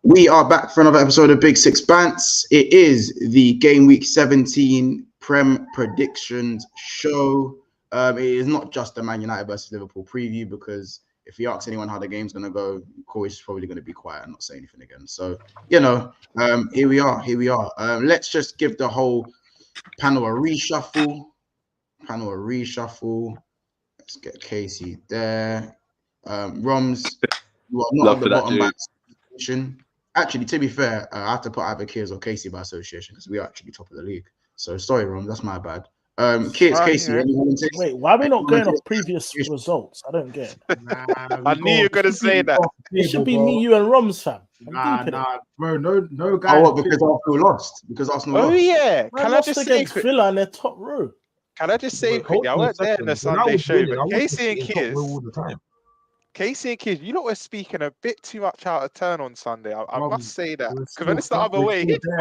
We are back for another episode of Big Six Bants. It is the game week 17 Prem predictions show. It is not just the Man United versus Liverpool preview, because if you ask anyone how the game's going to go, Corey's probably going to be quiet and not say anything again. So, here we are. Let's just give the whole panel a reshuffle. Let's get Casey there. Roms, you are not at the bottom by association. Actually, to be fair, I have to put either Kiers or Casey by association because we are actually top of the league. So sorry, Roms, that's my bad. Kiers, Casey. Wait, why are we not going off previous results? I don't get it. I knew you were going to say that. It should be me, you, and Roms, fam. Bro, no guy. Oh, what, because Arsenal lost? Because Arsenal lost? Yeah. Can I just say against Villa in their top row? Can I just say quickly? I weren't there in the Sunday show, but Casey and Kiers. Casey and Kids, you lot were speaking a bit too much out of turn on Sunday. I must say that. Because when it's the other way, you don't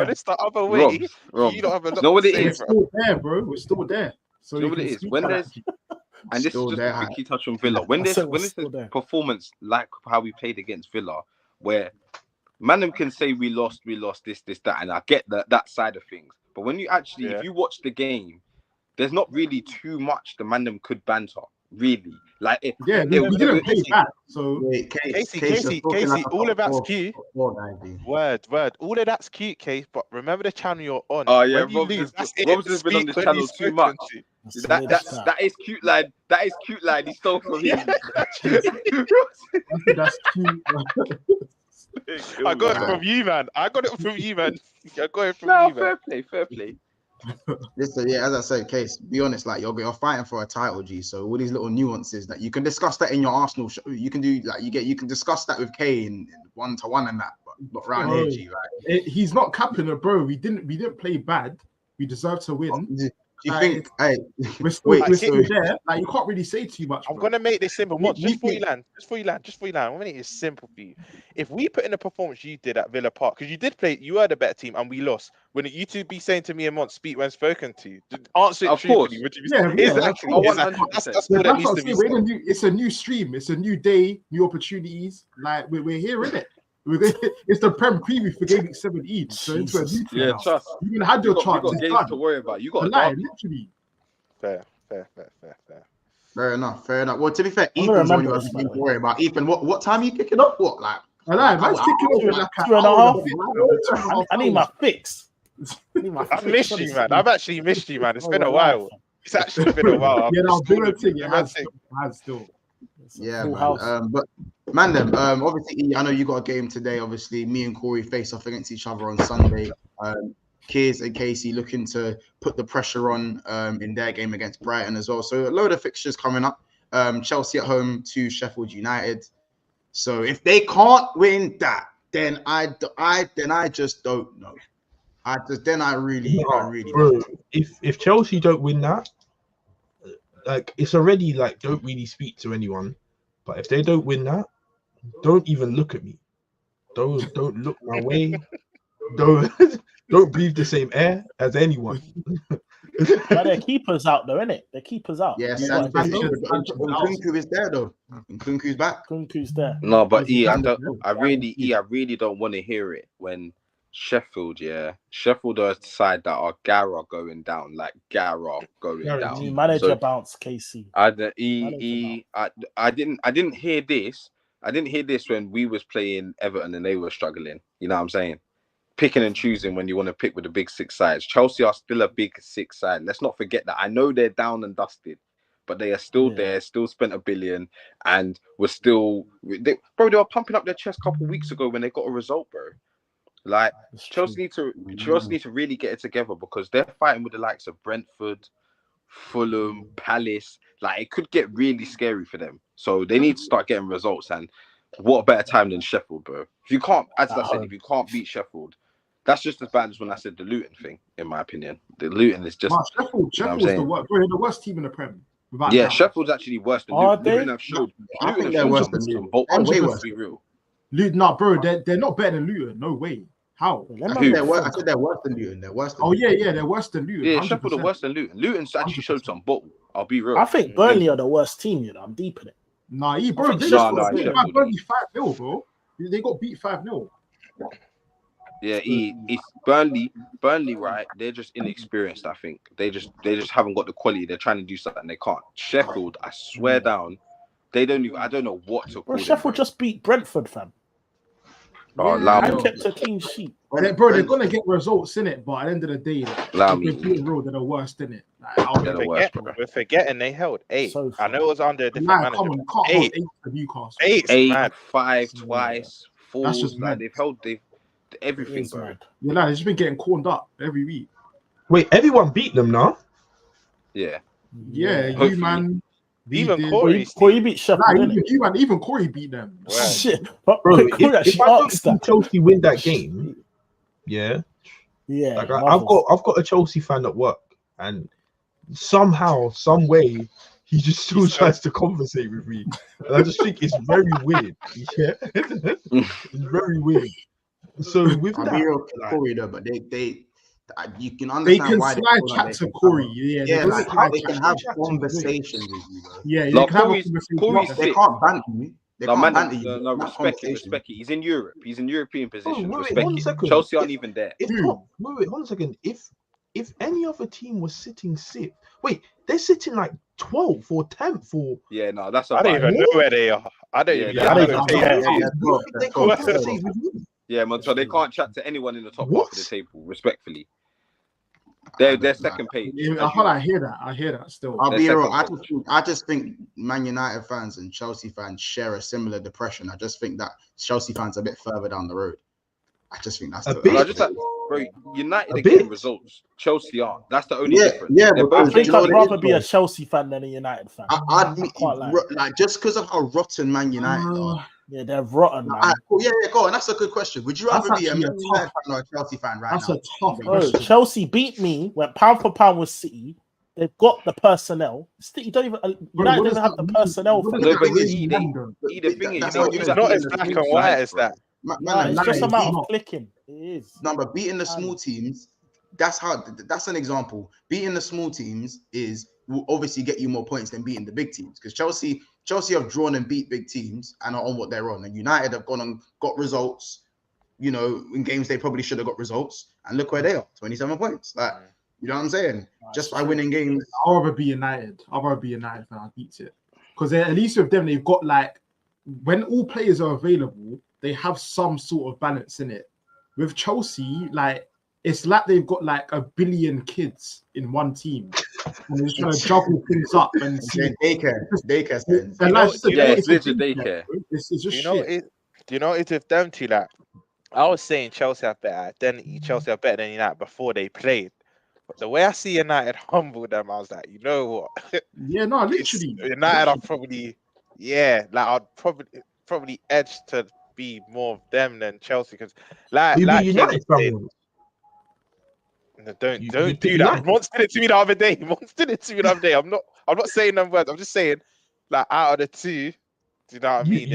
have a lot. No, what it is, we're still there, bro. We're still there. So you know what it is when there's, and this is just a quick touch on Villa. When there's a performance like how we played against Villa, where Manham can say we lost this, that, and I get that side of things. But when you actually, if you watch the game, there's not really too much the Manham could banter. Really, like we didn't play bad. So Casey, all of that's cute. Word. All of that's cute, Case. But remember the channel you're on. Oh yeah, Rob's has been on this channel too much. That is cute, lad. That is cute, lad. He stole from him. That's cute. I got it from you, man. Fair play. Listen, as I said, Case, be honest, like you're fighting for a title, G. So all these little nuances that you can discuss that in your Arsenal show, you can do like you can discuss that with Kane 1-to-1 and that, but around here, G, right? He's not capping it, bro. We didn't play bad. We deserve to win. Do you think? Hey, we're still there. Like you can't really say too much. I'm gonna make this simple. Just for you land. I'm gonna make it simple for you. If we put in the performance you did at Villa Park, because you did play, you were the better team and we lost. Wouldn't you two be saying to me and Mont, speak when spoken to you? Answer it truthfully. Exactly. That's all that needs to be said. It's a new stream. It's a new day, new opportunities. Like we're here, innit? It's the Prem preview for game week 17. So into a new team. Trust. You even had your chance. You got games to worry about. You got a lie, literally. Fair. Fair enough. Well, to be fair, Ethan's only got something to worry about. Ethan, what time are you kicking off? What, like? I lie, man's kicking off like 2.5. I need my fix. I've missed you, man. I've actually missed you, man. It's been a while. It's actually been a while. I'll do a thing. It has still. Yeah, man. But man, obviously, I know you got a game today. Obviously, me and Corey face off against each other on Sunday. Kiers and Casey looking to put the pressure on in their game against Brighton as well. So a load of fixtures coming up. Chelsea at home to Sheffield United. So if they can't win that, then I just don't know. I really bro, if Chelsea don't win that, like it's already like don't really speak to anyone. But if they don't win that, don't even look at me. Don't look my way. Don't breathe the same air as anyone. But their keeper's out though, innit? Their keeper's out. Yes, Nkunku is there though. Nkunku's back. Nkunku's there. No, but I really don't want to hear it when Sheffield are a side that are Gara going down, like Gara going down. New manager bounce, KC. I didn't hear this. I didn't hear this when we was playing Everton and they were struggling. You know what I'm saying? Picking and choosing when you want to pick with the big six sides. Chelsea are still a big six side. Let's not forget that. I know they're down and dusted, but they are still there, still spent $1 billion, and were still... They were pumping up their chest a couple of weeks ago when they got a result, bro. Like, Chelsea need to really get it together because they're fighting with the likes of Brentford, Fulham, Palace. Like, it could get really scary for them. So they need to start getting results. And what a better time than Sheffield, bro. If you can't, as I said, if you can't beat Sheffield, that's just as bad as when I said the Luton thing, in my opinion. The Luton is just... Sheffield's the worst team in the Prem. Yeah, Sheffield's actually worse than Luton. Luton have showed. I think they're worse than Luton. Way worse, to be real. Luton, no, bro, they're not better than Luton. No way. How? I think they're worse than Luton. They're worse than Luton. Yeah, they're worse than Luton. Yeah, Sheffield are worse than Luton. Luton's actually showed some bottle. I'll be real. I think Burnley are the worst team, you know. I'm deep in it. Nah, bro, they just got Burnley 5-0, bro. They got beat 5-0. Yeah, it's Burnley, right? They're just inexperienced. I think they just haven't got the quality. They're trying to do something they can't. Sheffield, I swear down, they don't even. I don't know what to call them. Sheffield just beat Brentford, fam. Oh, and kept a clean sheet. They're gonna get results in it, but at the end of the day, they're the worst in it. We're forgetting they held 8. I know it was under a different manager. Come on, can't hold 8 for Newcastle. 8, 5 twice, 4. That's just like they've held everything, bro. Yeah, they've just been getting corned up every week. Wait, everyone beat them now? Yeah. Yeah, you man. Even Corey beat Sheffield. Even Corey beat them. Wow. Shit, bro. If I don't see Chelsea win that game, yeah. Like I've got a Chelsea fan at work, and somehow, some way, he just still tries to conversate with me, and I just think it's very weird. Yeah, it's very weird. So with that, Corey though, but they. You can understand why they chat to Corey. Yeah, they can have conversations with you. Bro. Yeah, they can't banter you. They can't banter you. No, respect it. He's in Europe. He's in European position. Respect it. Chelsea aren't even there. Wait, 1 second. If any other team was sitting 6th, wait, they're sitting like 12th or 10th or. Yeah, no, that's. I don't even know where they are. I don't even know. They can't conversate with me. Yeah, man. So they can't chat to anyone in the top half of the table, respectfully. They're second page. I hear that still. I'll be real. I just think Man United fans and Chelsea fans share a similar depression. I just think that Chelsea fans are a bit further down the road. I just think that's bro, United are getting results. Chelsea aren't. That's the only difference. Yeah, I think I'd rather be a Chelsea fan than a United fan. I'd like just because of how rotten Man United are. Yeah, they're rotten, man. Go on. That's a good question. Would you rather be a Man United fan or a Chelsea fan right now? That's a tough question. Chelsea beat me, went pound for pound with City. They've got the personnel. City don't even. United doesn't have the personnel. The thing is, it's not as black and white as that. It's just a matter of clicking. It is. No, but beating the small teams, that's an example. Beating the small teams will obviously get you more points than beating the big teams, because Chelsea have drawn and beat big teams and are on what they're on, and United have gone and got results, in games they probably should have got results, and look where they are, 27 points. Like, you know what I'm saying? Just by winning games. I'd rather be United. Fan. I beat it, because at least with them they've got, like, when all players are available, they have some sort of balance in it. With Chelsea, like, it's like they've got like 1 billion kids in one team, and they're just trying to juggle things up and see. Daycare. It's literally daycare. It's just shit. Do you know it's with them two? Like, I was saying Chelsea have better identity. Chelsea are better than United before they played. But the way I see United humble them, I was like, you know what? Yeah, no, literally. United are probably, I'd probably edge to be more of them than Chelsea, because United don't do that. Monts did it to me the other day. I'm not saying them words. I'm just saying, like, out of the two, do you know what I mean?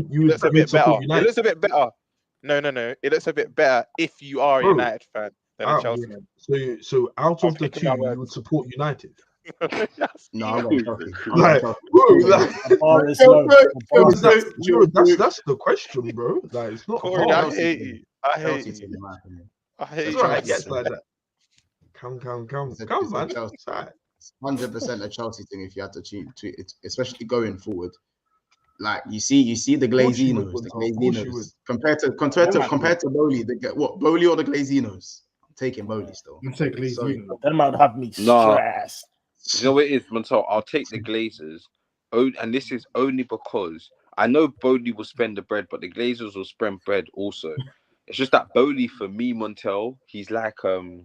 You looks a bit better. It looks a bit better. No. It looks a bit better if you are a United fan than a Chelsea fan. So out of the two, you would support United. No, I'm Chelsea. That's the question, bro. Like, it's not. Corey, I hate you. I hate you. I get like that. Come, man. 100% a Chelsea thing if you had to choose, especially going forward. Like, you see the Glazinos, compared to Bowley, Bowley or the Glazinos? I'm taking Bowley still. I'm taking Glazinos. That might have me stressed. You know what it is, Montel? I'll take the Glazers, and this is only because I know Bowley will spend the bread, but the Glazers will spend bread also. It's just that Bowley, for me, Montel, he's like, I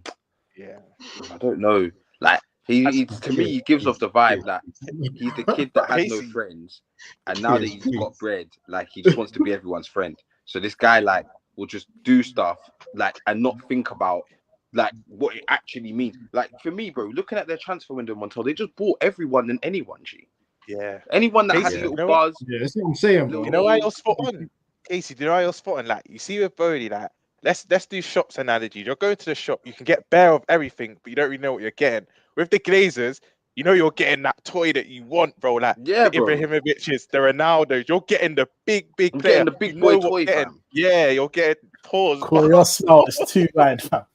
don't know. Like, he to me, he gives off the vibe that he's the kid that has no friends, and now that he's got bread, like, he just wants to be everyone's friend. So this guy, like, will just do stuff, like, and not think about, like, what it actually means. Like, for me, bro, looking at their transfer window, Montel, they just bought everyone and anyone, G. Yeah. Anyone that has a little buzz. Yeah, that's what I'm saying, bro. You know why you're spot on? Casey, do you know why you're spot on? Like, you see with Bodie, like, let's do shops analogy. You're going to the shop, you can get bare of everything, but you don't really know what you're getting. With the Glazers, you know you're getting that toy that you want, bro. Like Yeah, the bro. Ibrahimoviches, the Ronaldos. You're getting the big I'm player. getting the big boy toy, fam. Yeah, you're getting pause. Corey, your smile is too bad, fam.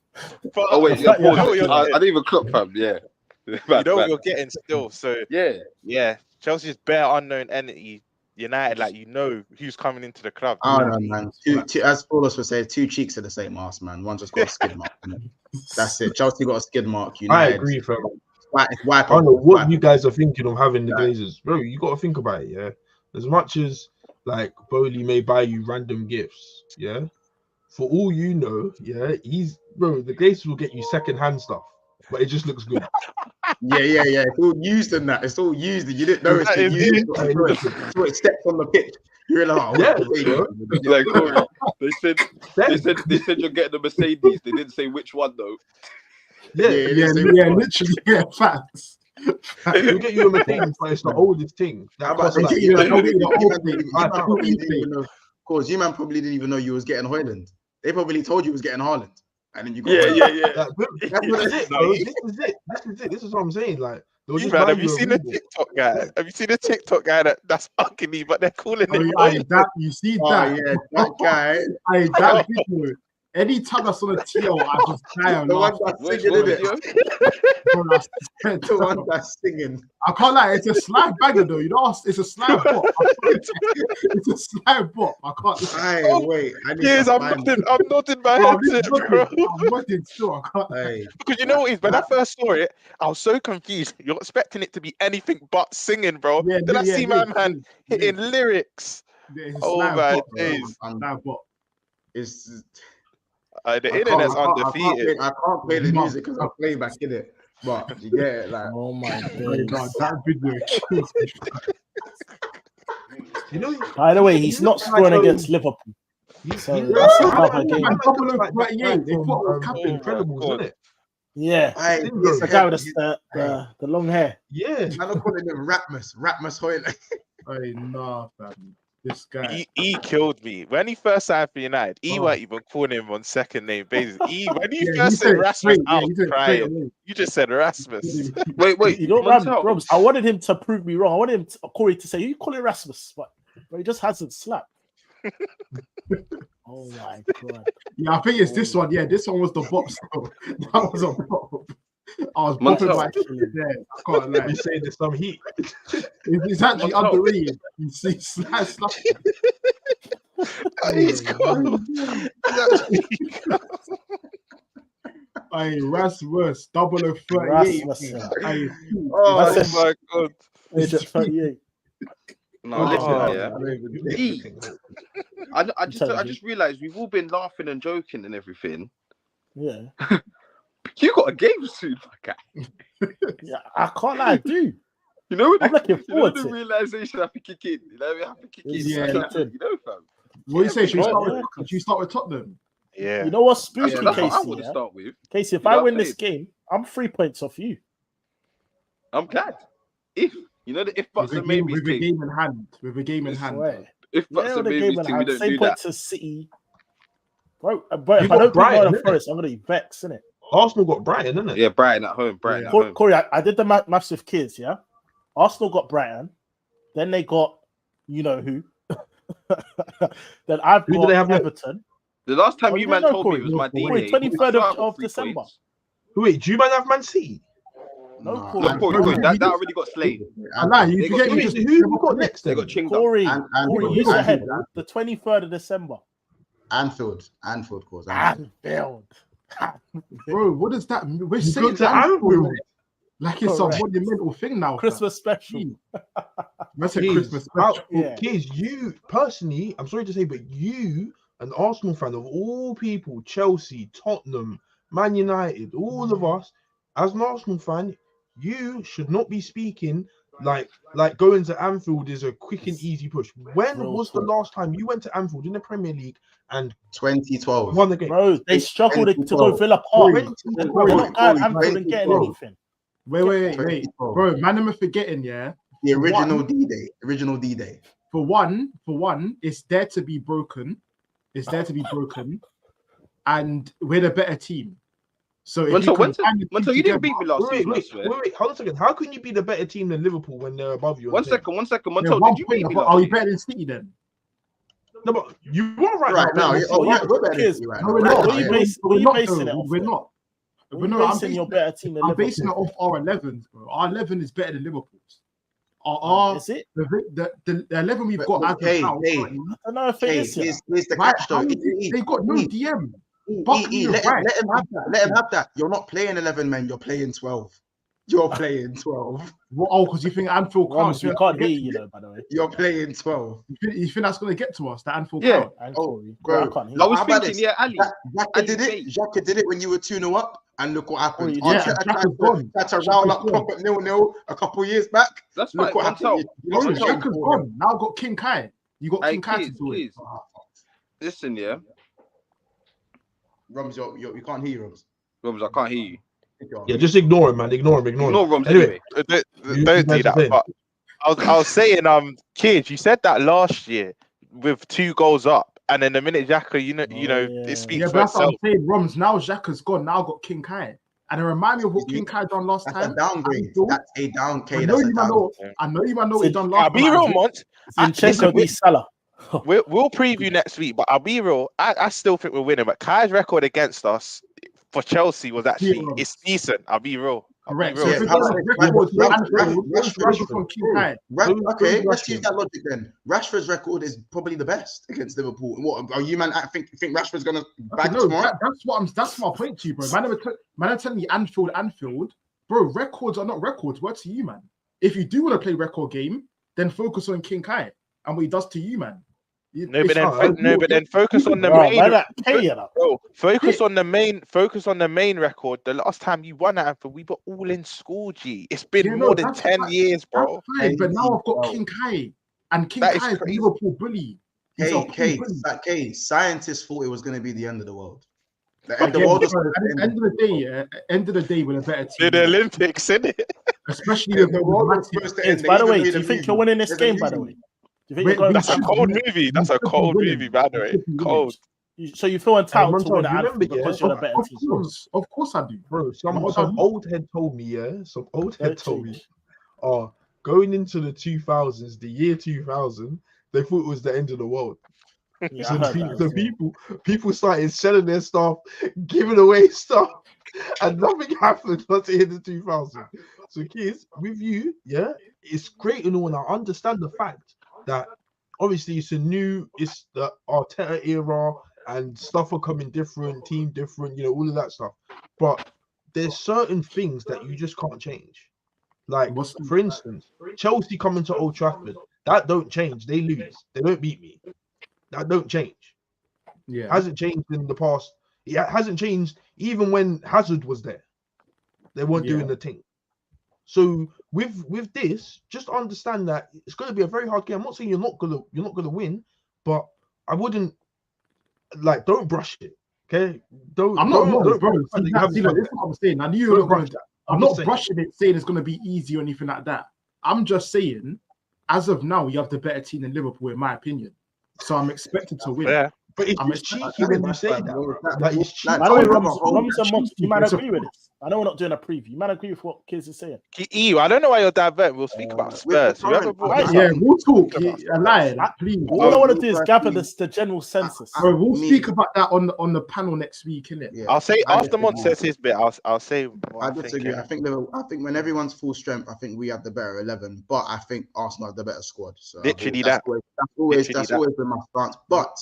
Oh wait, yeah, Yeah, pause. you're I didn't even clock, fam. Yeah. You know what you're getting still. So yeah. Chelsea's bare unknown entity. United, like you know who's coming into the club. I don't know, man. Two, as Forrest would say, two cheeks of the same ass, man. One just got a skid mark. That's it. Chelsea got a skid mark. United, I agree, fam. Wipe I don't know what you wipe. guys are thinking of having the Glazers, bro. You got to think about it, yeah. As much as like Bowley may buy you random gifts, yeah. For all you know, yeah, the Glazers will get you second-hand stuff, but it just looks good. Yeah. It's all used in that. It's all used. You didn't know it's used. So it steps on the pitch. You're like, Like Corey, they said you're getting a Mercedes. They didn't say which one though. Literally, facts. We'll get you a Mercedes, but it's the oldest thing. Of course, you man probably didn't even know you was getting Højlund. They probably told you was getting Haaland. And then you got That's what it is, bro. This is it. This is what I'm saying. Like, have you seen the TikTok guy? Have you seen the TikTok guy that's ugly, but they're calling him? You see that? Yeah, that guy. That video. Anytime I saw the TL, I just die. The one that's singing, the one that's singing. I can't lie, it's a slide banger though. You know, it's a slide bot. It's a slide bot. I can't lie. Wait. I'm nodding my head, bro. I'm nodding still. I can't lie. Because you know what it is? When I first saw it, I was so confused. You're expecting it to be anything but singing, bro. Then I see my man hitting lyrics. Oh my days. It's the internet's undefeated. I can't play the music because I play back in it. But yeah, like oh my god, that video kills me. You know, by the way, he's not scoring against Liverpool. So that's another game. They put Incredibles, isn't it? Yeah, it's the guy with the long hair. Yeah, I'm calling him Rapmus Højlund. Hey, nah, fam. This guy. He killed me. When he first signed for United, he weren't even calling him on second name basis. When you first said Rasmus, I was crying. You just said Rasmus. Wait. You don't Robs. I wanted him to prove me wrong. I wanted Corey to say, you call it Rasmus, but he just hasn't slapped. Oh my god. Yeah, I think it's this one. Yeah, this one was the bop. That was a bop. I was bopping my there. I can't lie. You saying there's some heat. It's actually underrated. You see, slap. He's cool. Hey, Rasmus, 0038. Oh my god. Age at 38. No, listen, I just realized we've all been laughing and joking and everything. Yeah. You got a game soon, my guy. Yeah, I can't lie, I do. You know, I'm looking forward to the realization I have to kick in. You know, we have to kick in. Yeah, you know, fam. What do you say? Should you start with Tottenham? Yeah. You know what's spooky, that's Casey? what I want to start with. Casey, if I win this game, I'm 3 points off you. I'm glad. If you know the if buts and maybes with a game in hand. With a game in hand. If buts and maybes thing, we don't same do points that. as City. Bro, if I don't beat Nottingham Forest, I'm gonna be vexed, innit? Arsenal got Brighton, isn't it? Yeah, Brighton at home. Corey, I did the maths with kids, yeah? Arsenal got Brighton. Then they got, you know who. Then I've got Everton. The last time you man told me was my D-Day. 23rd of December. Wait, do you man have Man City? No, Corey. That already got slain. Who got next? They got Chingdom. Corey, who's ahead? The 23rd of December. Anfield, course. Anfield. Bro, what is that? We're saying Anfield. Like it's a monumental thing now. Christmas special. That's a Christmas special. Kids, you personally, I'm sorry to say, but you, an Arsenal fan of all people, Chelsea, Tottenham, Man United, all of us, as an Arsenal fan, you should not be speaking like going to Anfield is a quick and easy push. When was the last time you went to Anfield in the Premier League and 2012 won the game? Bro, they struggled to go Villa Park. Anfield and getting anything. Wait. Bro, man, I'm forgetting, yeah. The original D-Day. For one, it's there to be broken. And we're the better team. So if you didn't beat me last season. Wait, hold on a second. How can you be the better team than Liverpool when they're above you? One second. Montel, did you beat me last Are we better than City then? No, but you are right now. We're better than City right now. We're not. But no, I'm basing your better team than Liverpool. I'm basing it off our 11s, bro. Our 11 is better than Liverpool's. Is it? The 11 we've got as of now. I don't know if it is. Here's the catch though. They've got no DM. Let him have that. Let him have that. You're not playing 11 men. You're playing 12. You're playing 12. Well, because you think Anfield can't? We can't hear you, though. By the way, you're playing 12. You think that's going to get to us? That Anfield can't? Oh, bro. I was thinking, Ali. Xhaka did it when you were 2-0 up, and look what happened. That's a round up clock at 0-0 a couple of years back. That's look what happened. Xhaka's gone. Now got King Kai. You got King Kai to do it. Listen, yeah. Rums, you can't hear you, Rums. Rums, I can't hear you. Yeah, just ignore him, man. Ignore him. Rums anyway. Don't do that. But I was saying, kids, you said that last year with 2 goals up, and then the minute Xhaka, it speaks for that's itself. What I'm saying, Rums. Now Xhaka's gone. Now got King Kai, and it reminds me of what King Kai done last time. That's a downgrade. That's a downgrade. I know you might know what he done last time. I'll be real, Mont. Salah. We'll preview next week, but I'll be real. I still think we're winning. But Kai's record against us for Chelsea was actually it's decent. I'll be real. Correct. Okay, let's use that logic then. Rashford's record is probably the best against Liverpool. What are you, man? I think Rashford's gonna bag tomorrow? That's my point to you, bro. Man, I'm telling you, Anfield, bro. Records are not records. What to you, man? If you do want to play record game, then focus on King Kai and what he does to you, man. But then focus on the main. Focus on the main record. The last time you won at Anfield, we were all in school. G. It's been more than 10 years, bro. Fine, but now I've got King Kai, and King Kai is a Liverpool bully. Scientists thought it was going to be the end of the world. End of the day, with a better team. The Olympics, isn't it? Especially with the world. By the way, do you think you're winning this game? By the way. That's a cold movie. That's a cold movie, by the way. Cold. So you feel entitled to win Anfield because you're the better team? Of course I do, bro. Some old head told me, going into the 2000s, the year 2000, they thought it was the end of the world. People started selling their stuff, giving away stuff, and nothing happened until the 2000s. So, kids, with you, it's great and all. And I understand the fact that obviously it's the Arteta era and stuff are coming different, team different, all of that stuff. But there's certain things that you just can't change. Like, for instance, Chelsea coming to Old Trafford, that don't change. They lose. They don't beat me. That don't change. Yeah. It hasn't changed in the past. It hasn't changed even when Hazard was there. They weren't doing the thing. So with this, just understand that it's going to be a very hard game. I'm not saying you're not gonna win, but I wouldn't don't brush it. Okay, don't. I'm not brushing. This is what I'm saying. I knew you were going to. I'm not brushing it, saying it's going to be easy or anything like that. I'm just saying, as of now, you have the better team than Liverpool, in my opinion. So I'm expected to win. Yeah. But it's cheeky when you say that. Like, it's cheeky. You might agree with this. I know we're not doing a preview. You might agree with what kids are saying. I don't know why you're diverting. We'll speak about Spurs. We'll talk. Please. All I want to do is gather the general census. We'll speak about that on the panel next week, innit? Yeah. I'll say after Mont says his bit. I'll say. I disagree. I think when everyone's full strength, I think we have the better 11. But I think Arsenal have the better squad. So literally that's always been my stance. But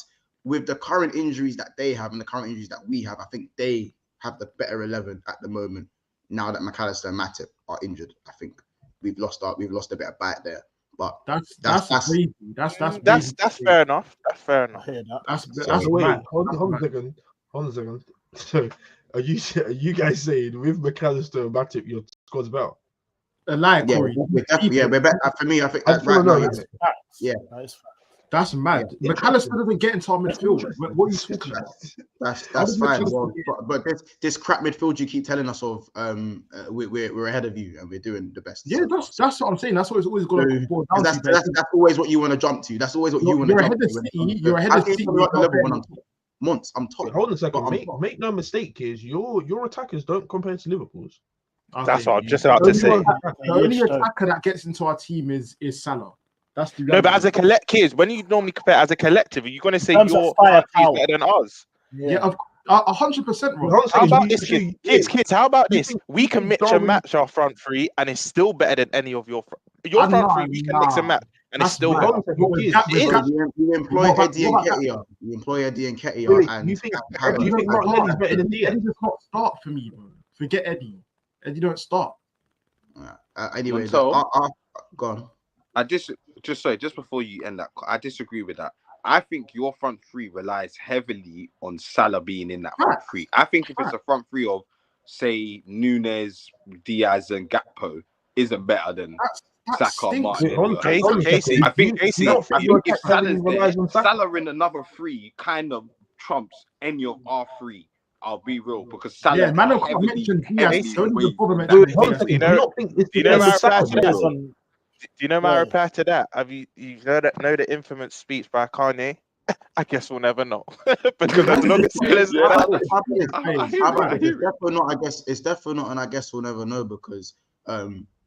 with the current injuries that they have and the current injuries that we have, I think they have the better 11 at the moment. Now that McAllister and Matip are injured, I think we've lost a bit of bite there. But that's crazy. That's fair enough. That's fair enough. That's wait. Hold on a second. So are you guys saying with McAllister and Matip your squad's better? A lie, Corey. We're better. For me, I think that's right now. Yeah. That's mad. McAllister doesn't get into our midfield. What are you talking about? That's fine. But this crap midfield you keep telling us of, we're ahead of you and we're doing the best. Yeah, that's what I'm saying. That's what it's always going to boil down to. That's always what you want to jump to. That's always what you want to jump to. You're ahead of City. months. I'm top. Hold on a second. Make no mistake, kids. Your attackers don't compare to Liverpool's. That's what I'm just about to say. The only attacker that gets into our team is Salah. That's the no, but as a collective, when you normally compare as a collective, are you going to say your country is better than ours? Yeah, 100%. How about this, kids? How about this? We can mix and match our front three, and it's still better than any of your front three. We can mix and match, and it's still better. You employ Eddie and Ketia. You employ Eddie and Ketia, and do you think Martinelli's better than Diaz? Eddie does not start for me, bro. Forget Eddie. Eddie don't start. Anyway, go on. Just before you end that, I disagree with that. I think your front three relies heavily on Salah being in that front three. I think if it's a front three of, say, Nunes, Diaz, and Gakpo, isn't better than Saka, Martin. Casey. I think if Salah's there, Salah in another three kind of trumps any of our three. I'll be real, because Salah. Yeah, man, I mentioned Diaz. Do you know my reply to that? Have you know the infamous speech by Kanye? I guess we'll never know. Because as long as Salah's it's definitely not, and I guess we'll never know, because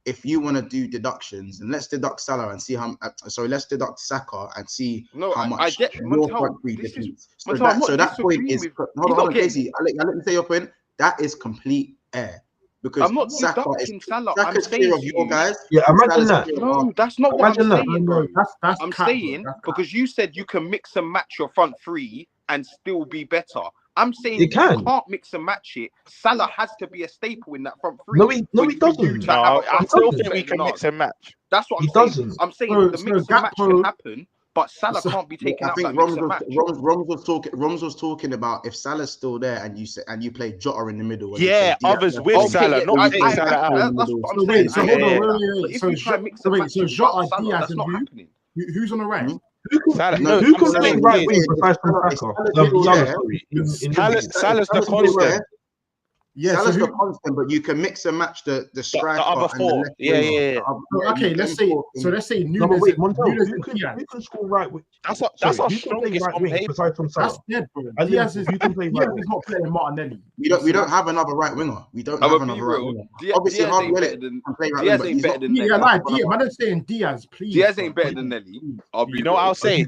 if you want to do deductions, and let's deduct Salah and see how. Let's deduct Saka and see how much I get your front three defeats. So that point is. Hold on, Casey. Let me say your point. That is complete air. Because I'm not deducting Salah. I'm saying of your guys. Yeah, imagine that. No, that's not what I'm saying, bro. That's I'm saying because you said you can mix and match your front three and still be better. I'm saying you can't mix and match it. Salah has to be a staple in that front three. No, he doesn't. I still think we can mix and match. That's what I'm saying. I'm saying the mix and match can happen. But Salah can't be taken out. I think Roms was talking about if Salah's still there and you play Jota in the middle. Others with Salah, not taking Salah out. That's what I'm saying. So Jota, Diaz, and who's on the right? Who can play right wing besides Salah's the constant. Yeah, Salah's the constant, but you can mix and match the striker. The other four. Yeah. Okay, let's say Nunes. Who can score right wing? That's our strongest on paper. Besides from Salah. That's dead, bro. Diaz is. You can play right wing. He's not playing Martinelli. We don't have another right winger. We don't have another right winger. Obviously, Diaz ain't better than Nelly. Man, I'm saying Diaz, please. Diaz ain't better than Nelly. You know what I'll say?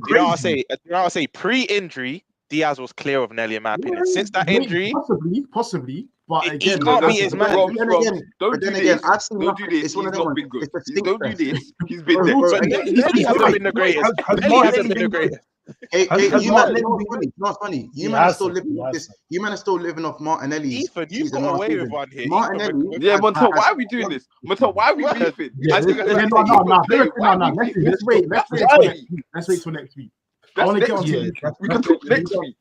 Pre-injury, Diaz was clear of Nelly in my opinion. Since that injury, possibly. But again, he can't beat his man. Don't do this. Don't do this. He's not been good. Don't do this. He's been there. Nelly hasn't been the greatest. Nelly hasn't been the greatest. Not funny. You man are still living off Martinelli. Ethan, you've got away with one here. Martinelli. Yeah, Montel, why are we doing this? Montel, why are we beefing? Let's wait till next week. We can talk next week.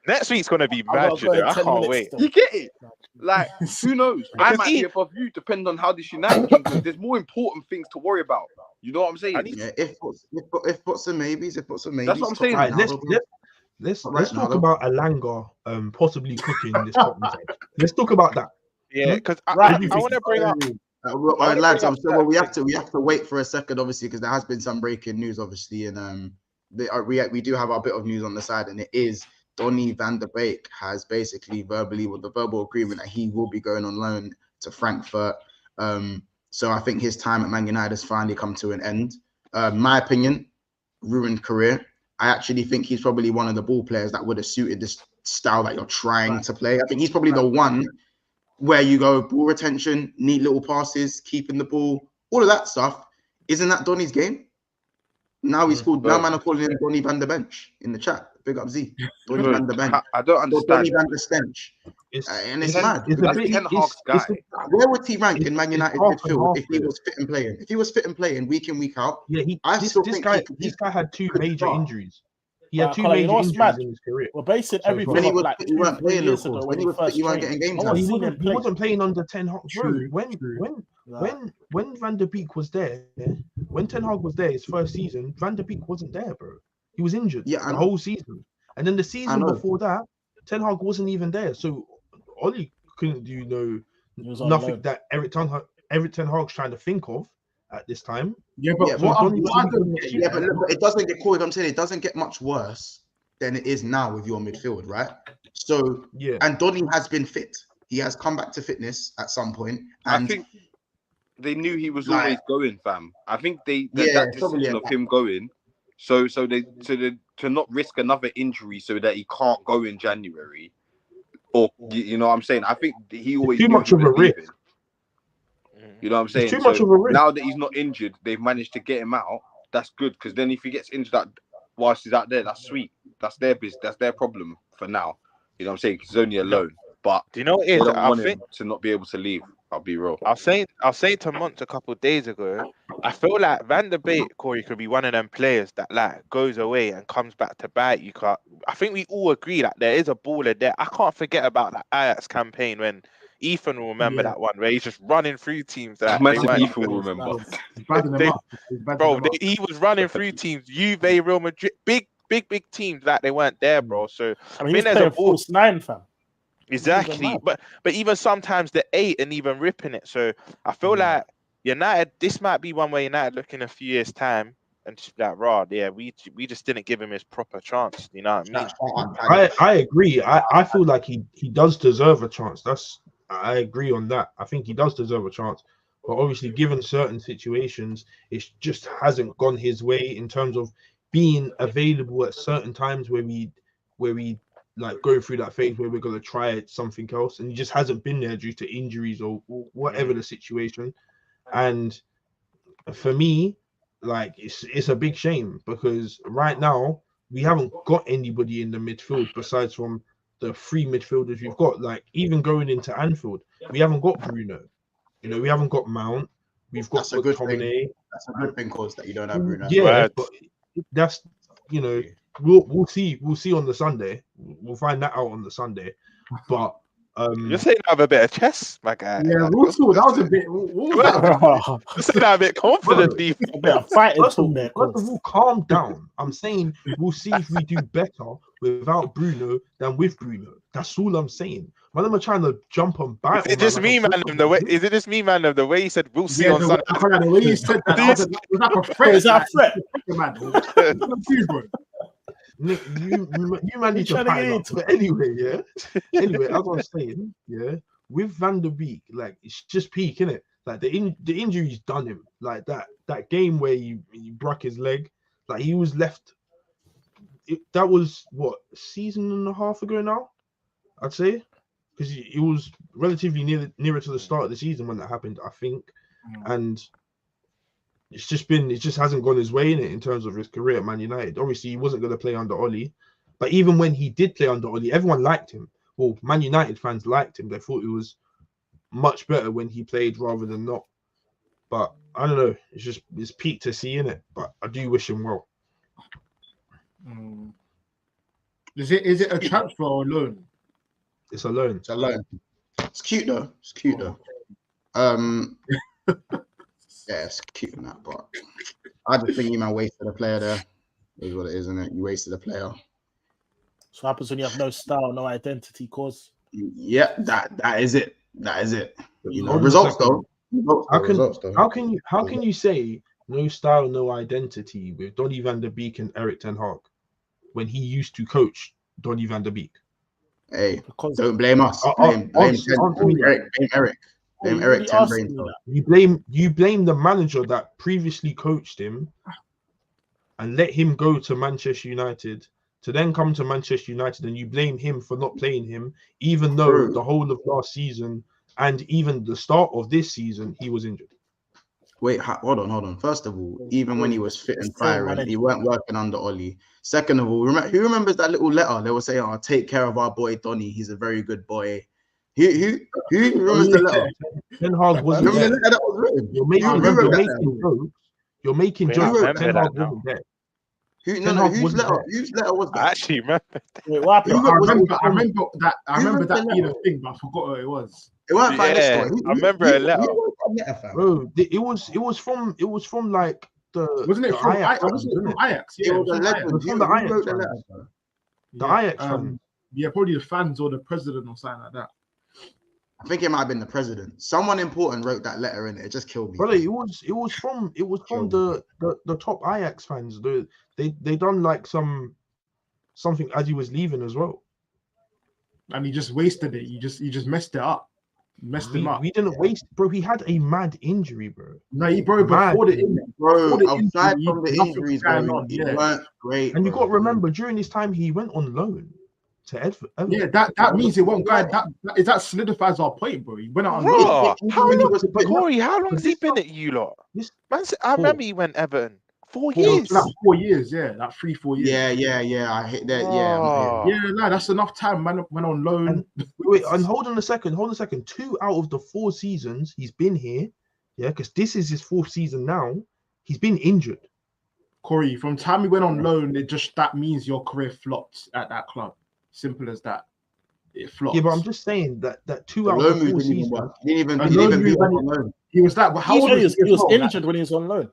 Next week's gonna be mad. I can't wait. You get it? Like, who knows? I might be above you, depending on how this United game goes. There's more important things to worry about. You know what I'm saying? Yeah, if what's some maybes, That's what I'm saying. Right, let's talk about Alanga possibly cooking this. Let's talk about that. Yeah, because I want to bring up. Lads, we have to wait for a second, obviously, because there has been some breaking news, obviously, and we do have a bit of news on the side, and it is Donny van der Beek has basically with the verbal agreement that he will be going on loan to Frankfurt. So I think his time at Man United has finally come to an end. My opinion, ruined career. I actually think he's probably one of the ball players that would have suited this style that you're trying to play. I think he's probably the one where you go ball retention, neat little passes, keeping the ball, all of that stuff. Isn't that Donny's game? Now he's called. Now man are calling him Donny van der Bench in the chat. Big up Z. Donny van der Bench. I don't understand. Donny van der Stench. And it's mad. Where would he rank in Man United midfield if he was fit and playing? If he was fit and playing week in, week out. Yeah, this guy had two major injuries. He had two major injuries in his career. We're basing everything he weren't playing, of course. When he was fit, he weren't getting game time. He wasn't playing under Ten Hag. When Van der Beek was there, when Ten Hag was there, his first season, Van der Beek wasn't there, bro. He was injured the whole season. And then the season before that, Ten Hag wasn't even there. So Oli couldn't do nothing that Eric Ten Hag's trying to think of at this time. But it doesn't get called. I'm saying it doesn't get much worse than it is now with your midfield, right? So Yeah, and Donny has been fit. He has come back to fitness at some point, and I think they knew he was like, always going, fam. I think yeah, that probably decision of him going, so to not risk another injury so that he can't go in January, or you know what I'm saying. I think he always too knew much he of was a risk. leaving. You know what I'm It's saying? too much of a risk. Now that he's not injured, they've managed to get him out. That's good, because then if he gets injured whilst he's out there, that's sweet. That's their business. That's their problem for now. You know what I'm saying? 'Cause he's only alone. But Do you know what it they is? don't I want think him to not be able to leave. I'll be real. I was saying to Monts a couple of days ago, I feel like Van der Beek, Corey, could be one of them players that like goes away and comes back to bite you. I think we all agree that there is a baller there. I can't forget about that Ajax campaign when Ethan will remember that one where he's just running through teams that they Massive weren't. Ethan will remember. He was running through teams, Juve, Real Madrid, big teams that they weren't there, bro. So I mean, he was playing false 9, fam. Exactly, but even sometimes the 8 and even ripping it. So I feel like United, this might be one where United look in a few years' time and just be like, raw, yeah, we just didn't give him his proper chance. You know what I mean? I agree. I feel like he does deserve a chance. I agree on that. I think he does deserve a chance. But obviously, given certain situations, it just hasn't gone his way in terms of being available at certain times where we like go through that phase where we're going to try something else, and he just hasn't been there due to injuries or whatever the situation. And for me, like it's a big shame, because right now we haven't got anybody in the midfield besides from the 3 midfielders we've got. Like even going into Anfield, we haven't got Bruno. You know, we haven't got Mount. We've got McTominay. That's a good thing, cause that you don't have Bruno. Yeah, but that's, you know, we'll see on the Sunday. We'll find that out on the Sunday. But you're saying I have a bit of chest, my guy. Yeah, we'll see. That was a bit. What was that? You're saying that a bit confidently. A bit of fighting first talk there. of all, calm down. I'm saying we'll see if we do better without Bruno than with Bruno. That's all I'm saying. When I'm trying to jump on back. Is it just me, man? Is it just me, man? The way he said we'll see on Sunday. The way you said that, was that a threat? Is that a threat? Nick, you man need to fight up. But anyway, yeah. Anyway, as I was saying, yeah, with Van der Beek, like it's just peak, innit? Like the injury's done him. Like that game where he broke his leg, like he was left. That was what, a season and a half ago now, I'd say, because it was relatively nearer to the start of the season when that happened, I think, and. It just hasn't gone his way in terms of his career at Man United. Obviously, he wasn't going to play under Oli, but even when he did play under Oli, everyone liked him. Well, Man United fans liked him. They thought it was much better when he played rather than not. But I don't know. It's peak to see, in it. But I do wish him well. Is it a transfer or a loan? It's a loan. It's a loan. It's cute though. Yeah, it's cute and that, but I just think you man wasted a player there. Is what it is, isn't it? You wasted a player. So what happens when you have no style, no identity, cause? Yeah, that is it. That is it. You know, results though. How can you say no style, no identity with Donny van der Beek and Erik ten Hag when he used to coach Donny van der Beek? Hey, don't blame us. Blame Erik. Erik 10 brains. You blame the manager that previously coached him and let him go to Manchester United to then come to Manchester United, and you blame him for not playing him, even though the whole of last season and even the start of this season he was injured. Wait, hold on. First of all, even when he was fit and firing, he weren't working under Oli. Second of all, who remembers that little letter they were saying, "Oh, take care of our boy Donny. He's a very good boy." Who remembers the letter? Ten Hag wasn't there. The letter that was written? You're making jokes. Ten Hag wasn't there. Whose letter was that? I actually remember that. Wait, what happened? I remember that being a thing, but I forgot what it was. It wasn't I remember a letter. Bro, it was from like the. Wasn't it from Ajax? Yeah, it was a legend. It was from the Ajax. The Ajax fans. Yeah, probably the fans or the president or something like that. I think it might have been the president. Someone important wrote that letter in it. It just killed me. Brother, it was from the top Ajax fans. They done like some something as he was leaving as well. And he just wasted it. You just messed it up. Messed him up. We didn't waste, bro. He had a mad injury, bro. No, before the outside from the injuries, bro, he weren't great. And you got to remember, during this time, he went on loan to Everton. Yeah, that means it won't go. That solidifies our point, bro. He went out on loan. Corey, how long has he been at you lot? I remember he went Everton. 4 years. Like 4 years, yeah. Like 3-4 years. Yeah. I hit that. Yeah, that's enough time. Man went on loan. And hold on a second. 2 out of the 4 seasons he's been here, yeah, because this is his 4th season now. He's been injured. Corey, from time he went on loan, that means your career flopped at that club. Simple as that. It flopped. Yeah, but I'm just saying that 2 out of the 4 seasons. He didn't even be on loan. He was that. How old was he? Was injured when he was on loan.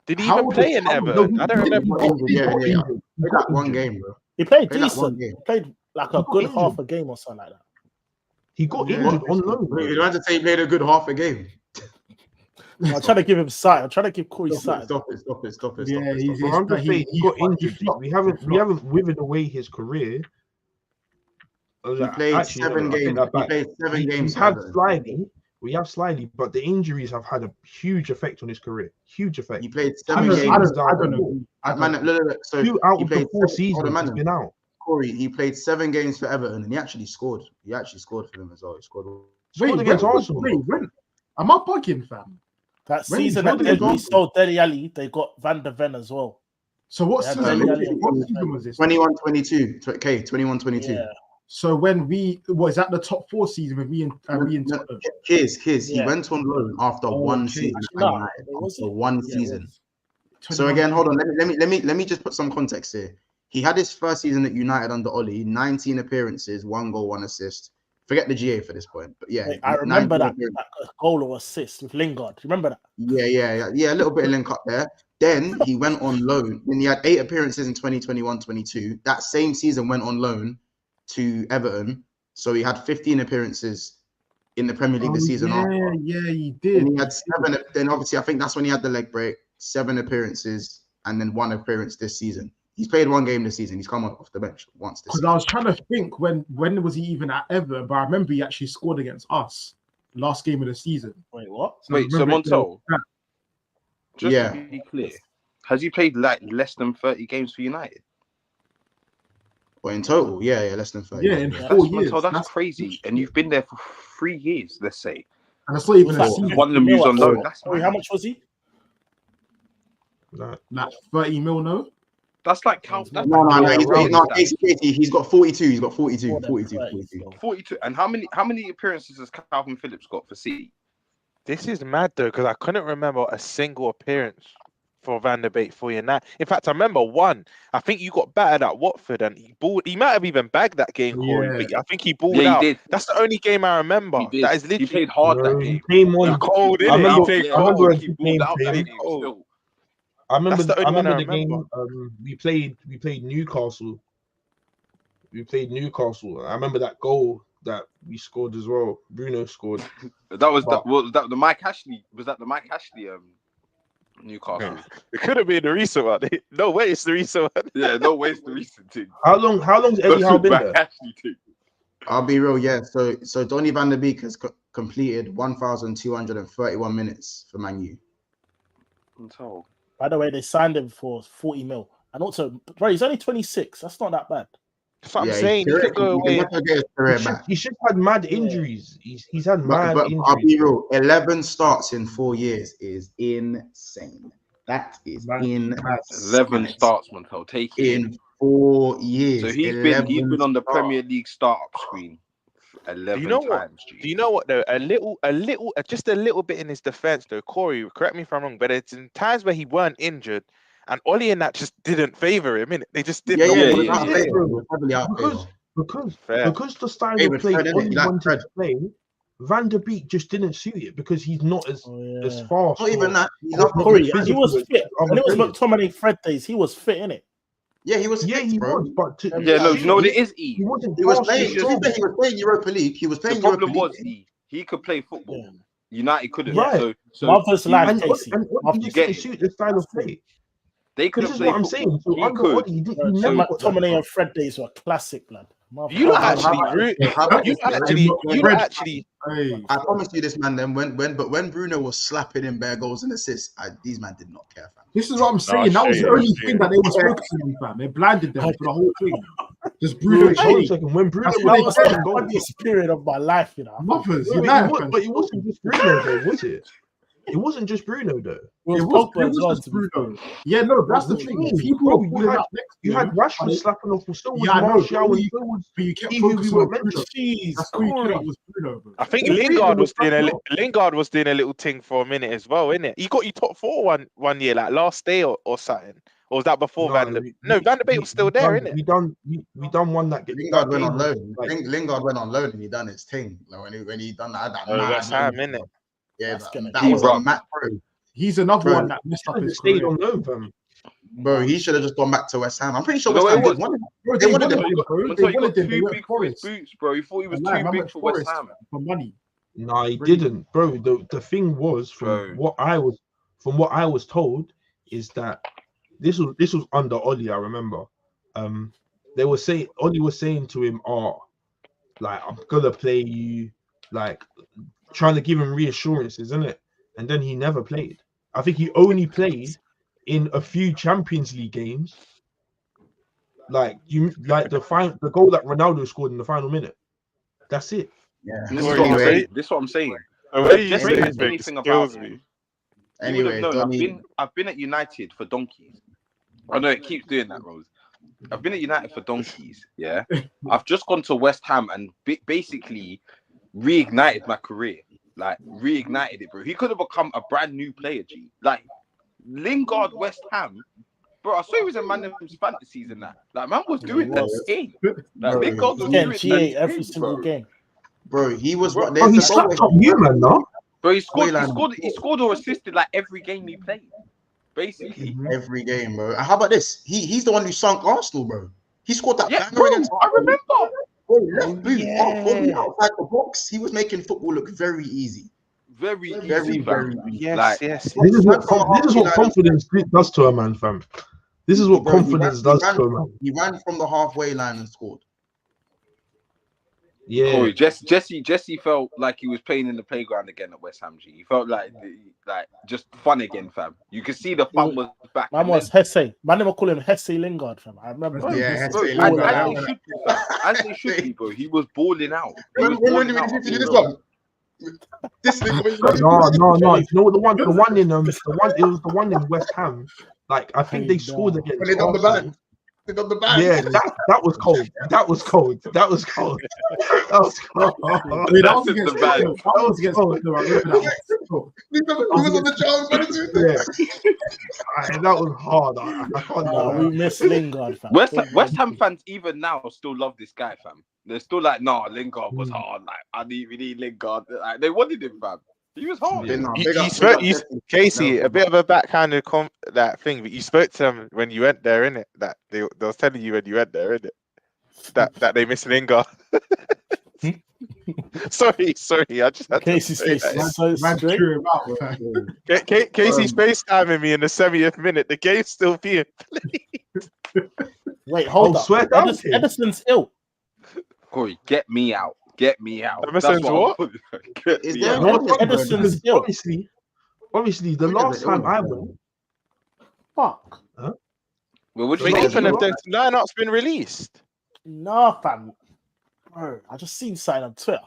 Did he even play in Everton? I don't remember. Yeah. He played that one game, bro. He played decent. He played like a good half a game or something like that. He got injured on loan. You don't have to say he played a good half a game. I'm trying to give him sight. I'm trying to give Corey sight. Stop it. Yeah, I'm just saying he got injured. We haven't withered away his career. He played 7 games. He played 7 games. We have slightly, but the injuries have had a huge effect on his career. Huge effect. He played 7 games. I don't know. So 2 out of the 4 seasons he's been out. Corey, he played 7 games for Everton, and he actually scored. He actually scored for them as well. He scored against Arsenal. When? Am I bugging, fam? That season that we sold Dele Alli, they got Van der Ven as well. So what season was this? 21-22. Okay, 21-22. Yeah. So when was that the top 4 season with me and Tottenham? Kiz, he went on loan after 1 season. After 1 season. So again, hold on. Let me just put some context here. He had his first season at United under Ollie, 19 appearances, 1 goal, 1 assist. Forget the GA for this point, but yeah, I remember that goal or assist with Lingard. Remember that? Yeah. A little bit of link up there. Then he went on loan. Then he had 8 appearances in 2021-22. That same season went on loan to Everton, so he had 15 appearances in the Premier League the season after. Yeah, he did. And he had 7. Then obviously, I think that's when he had the leg break. 7 appearances and then 1 appearance this season. He's played 1 game this season. He's come off the bench once this season. Because I was trying to think when was he even at Everton, but I remember he actually scored against us last game of the season. Wait, what? So Montel, just to be clear, has he played like less than 30 games for United? Well, in total, less than 30. Yeah, in 4 years. That's crazy. And you've been there for 3 years, let's say. And that's not even a season. One of them used on loan. How much was he? Like 30 mil, no? That's like Casey, he's got 42. He's got 42. 42. And how many appearances has Calvin Phillips got for City? This is mad though, because I couldn't remember a single appearance for Van der Beek for United. In fact, I remember one. I think you got battered at Watford, and he might have even bagged that game, Corey. But I think he balled out. Did. That's the only game I remember. That is literally. He played hard that game. He came on cold. I remember he balled out that game still. I remember the game. We played Newcastle. I remember that goal that we scored as well. Bruno scored. That was the Mike Ashley. Was that the Mike Ashley? Newcastle. It could have been the recent one. No way, it's the recent one. Yeah, no way, it's the recent thing. How long's Eddie Howe been there? I'll be real. Yeah. So Donny van der Beek has completed 1,231 minutes for Man U. By the way, they signed him for 40 mil. And also, bro, he's only 26. That's not that bad. That's what I'm saying. He could go away. He should have had mad injuries. He's had mad injuries. I'll be real. 11 starts in 4 years is insane. That is insane. 11 starts, Montel. Take it in 4 years. So he's been on the Premier League startup screen 11 times. Do you know what though? Just a little bit in his defense though. Corey, correct me if I'm wrong, but it's in times where he weren't injured. And Ollie and that just didn't favor him, innit? They just didn't. Because the style of play Ollie wanted to play, Van der Beek just didn't suit it because he's not as fast. Not even that. Corey, he was fit. And it was McTominay Fred days. He was fit, innit? Yeah, he was. Yeah, he was. But you know what it is. He was playing Europa League. He was playing. The problem was he could play football. United couldn't. Right. So Marvelous lad, Casey. And you get to suit the style of play. They couldn't This is play what I'm football. saying. So He under could. Oli, he never got that McTominay far. and Fred days were classic, blood. You lot How actually, about rude. this? How about You this? actually. Hey, I promise you this, man. Then when Bruno was slapping in bare goals and assists, these man did not care, fam. this is what I'm saying. That was the only thing that they were focusing on, fam. They blinded them for the whole thing. Just Bruno. Wait, hold on a second. When Bruno That's That was was scoring the goals, funniest period of my life, you know. Mothers, Wait, United but it wasn't just Bruno, though, was it? It wasn't just Bruno, though. It was Pogba as well, just to be Bruno. Yeah, no, that's the What do thing. you mean? People Bro, were pulling up next to You had him, Rashford slapping off, so was Yeah, I know, Martial, but and so was but you kept he who we focusing were on meant Bruno. to. Jeez, That's all you Corey. cared about was Bruno, bro. I think All three of them Lingard was doing a little thing for a minute as well, innit? He got you top 4 one year, like last day or something. Or was that before Van der Beek? No, Van der Beek was still there, innit? We done one that Lingard went on loan. Like, Lingard went on loan and he done his thing. Like when he done that West Ham, innit? Yeah, That's gonna that be was a rough. mad pro. He's another Bro, one that messed up his stayed career. on loan, fam. Bro, he should have just gone back to West Ham. I'm pretty sure You know West Ham what it did want him. Bro, They they wanted wanted him. him, bro. Until They he got wanted him. They too went big for his Forrest. boots, bro. He thought he was Nah, too man big went for West Forrest Ham. for money. No, he Really? didn't, bro. The thing was from what I was told is that this was under Oli. I remember. They were saying Oli was saying to him, "Oh, like I'm gonna play you," like trying to give him reassurances, isn't it? And then he never played. I think he only played in a few Champions League games. Like the goal that Ronaldo scored in the final minute. That's it. Yeah. This is what I'm saying. The way you Just say said it anything kills about me. him. Anyway, Donny, I've been at United for donkeys. I know it keeps doing that, Rose. I've been at United for donkeys. Yeah, I've just gone to West Ham and basically reignited my career. Like reignited it, bro. He could have become a brand new player, G. Like Lingard, West Ham, bro. I saw he was in Man United fantasies and that. Like man was doing that thing. Like Lingard was doing GA every single game. bro, he was. Bro, Oh, he slapped up you, man, no? Bro, he scored or assisted like every game he played. Basically, every game, bro. How about this? He's the one who sunk Arsenal, bro. He scored that banger bro, against. I remember. Bro, left boot, outside the box. He was making football look very easy. Very easy, very fam. Yes, Like, yes. This is what confidence does to a man, fam. This is what confidence does to a man. He ran from the halfway line and scored. Yeah, Corey, Jesse felt like he was playing in the playground again at West Ham. G. He felt like just fun again, fam. You could see the fun was back. Man was Hesse. Man, they were calling him Hesse Lingard, fam. I remember. Yeah, As they should be, bro. He was balling out. When did we do this one? This no. You know what? It was the one in West Ham. Like I think they scored against. When they got the bag. They got the bag. Yeah, that was cold. That was cold. That was cold. That was cold. That was against the bag. That was against He was on the charms. Yeah, that was hard. I can't. We miss Lingard, fam. West Ham fans even now still love this guy, fam. They're still like, nah, Lingard was hard. Like, we need Lingard. Like, they wanted him, fam. He was hard. Casey, a bit of a backhanded that thing, but you spoke to them when you went there, innit? That they was telling you when you went there, innit? That they miss Lingard. sorry, I just had Casey's face so straight. Casey's FaceTiming me in the 70th minute. The game's still being played. Wait, hold up. Edison's ill. Corey, get me out. Get me out. Emerson's what? Edison's ill. Obviously, the last time I went. Fuck. Huh? Well, what do you you think? The lineup's been released. No, fam. Bro, I just seen something on Twitter.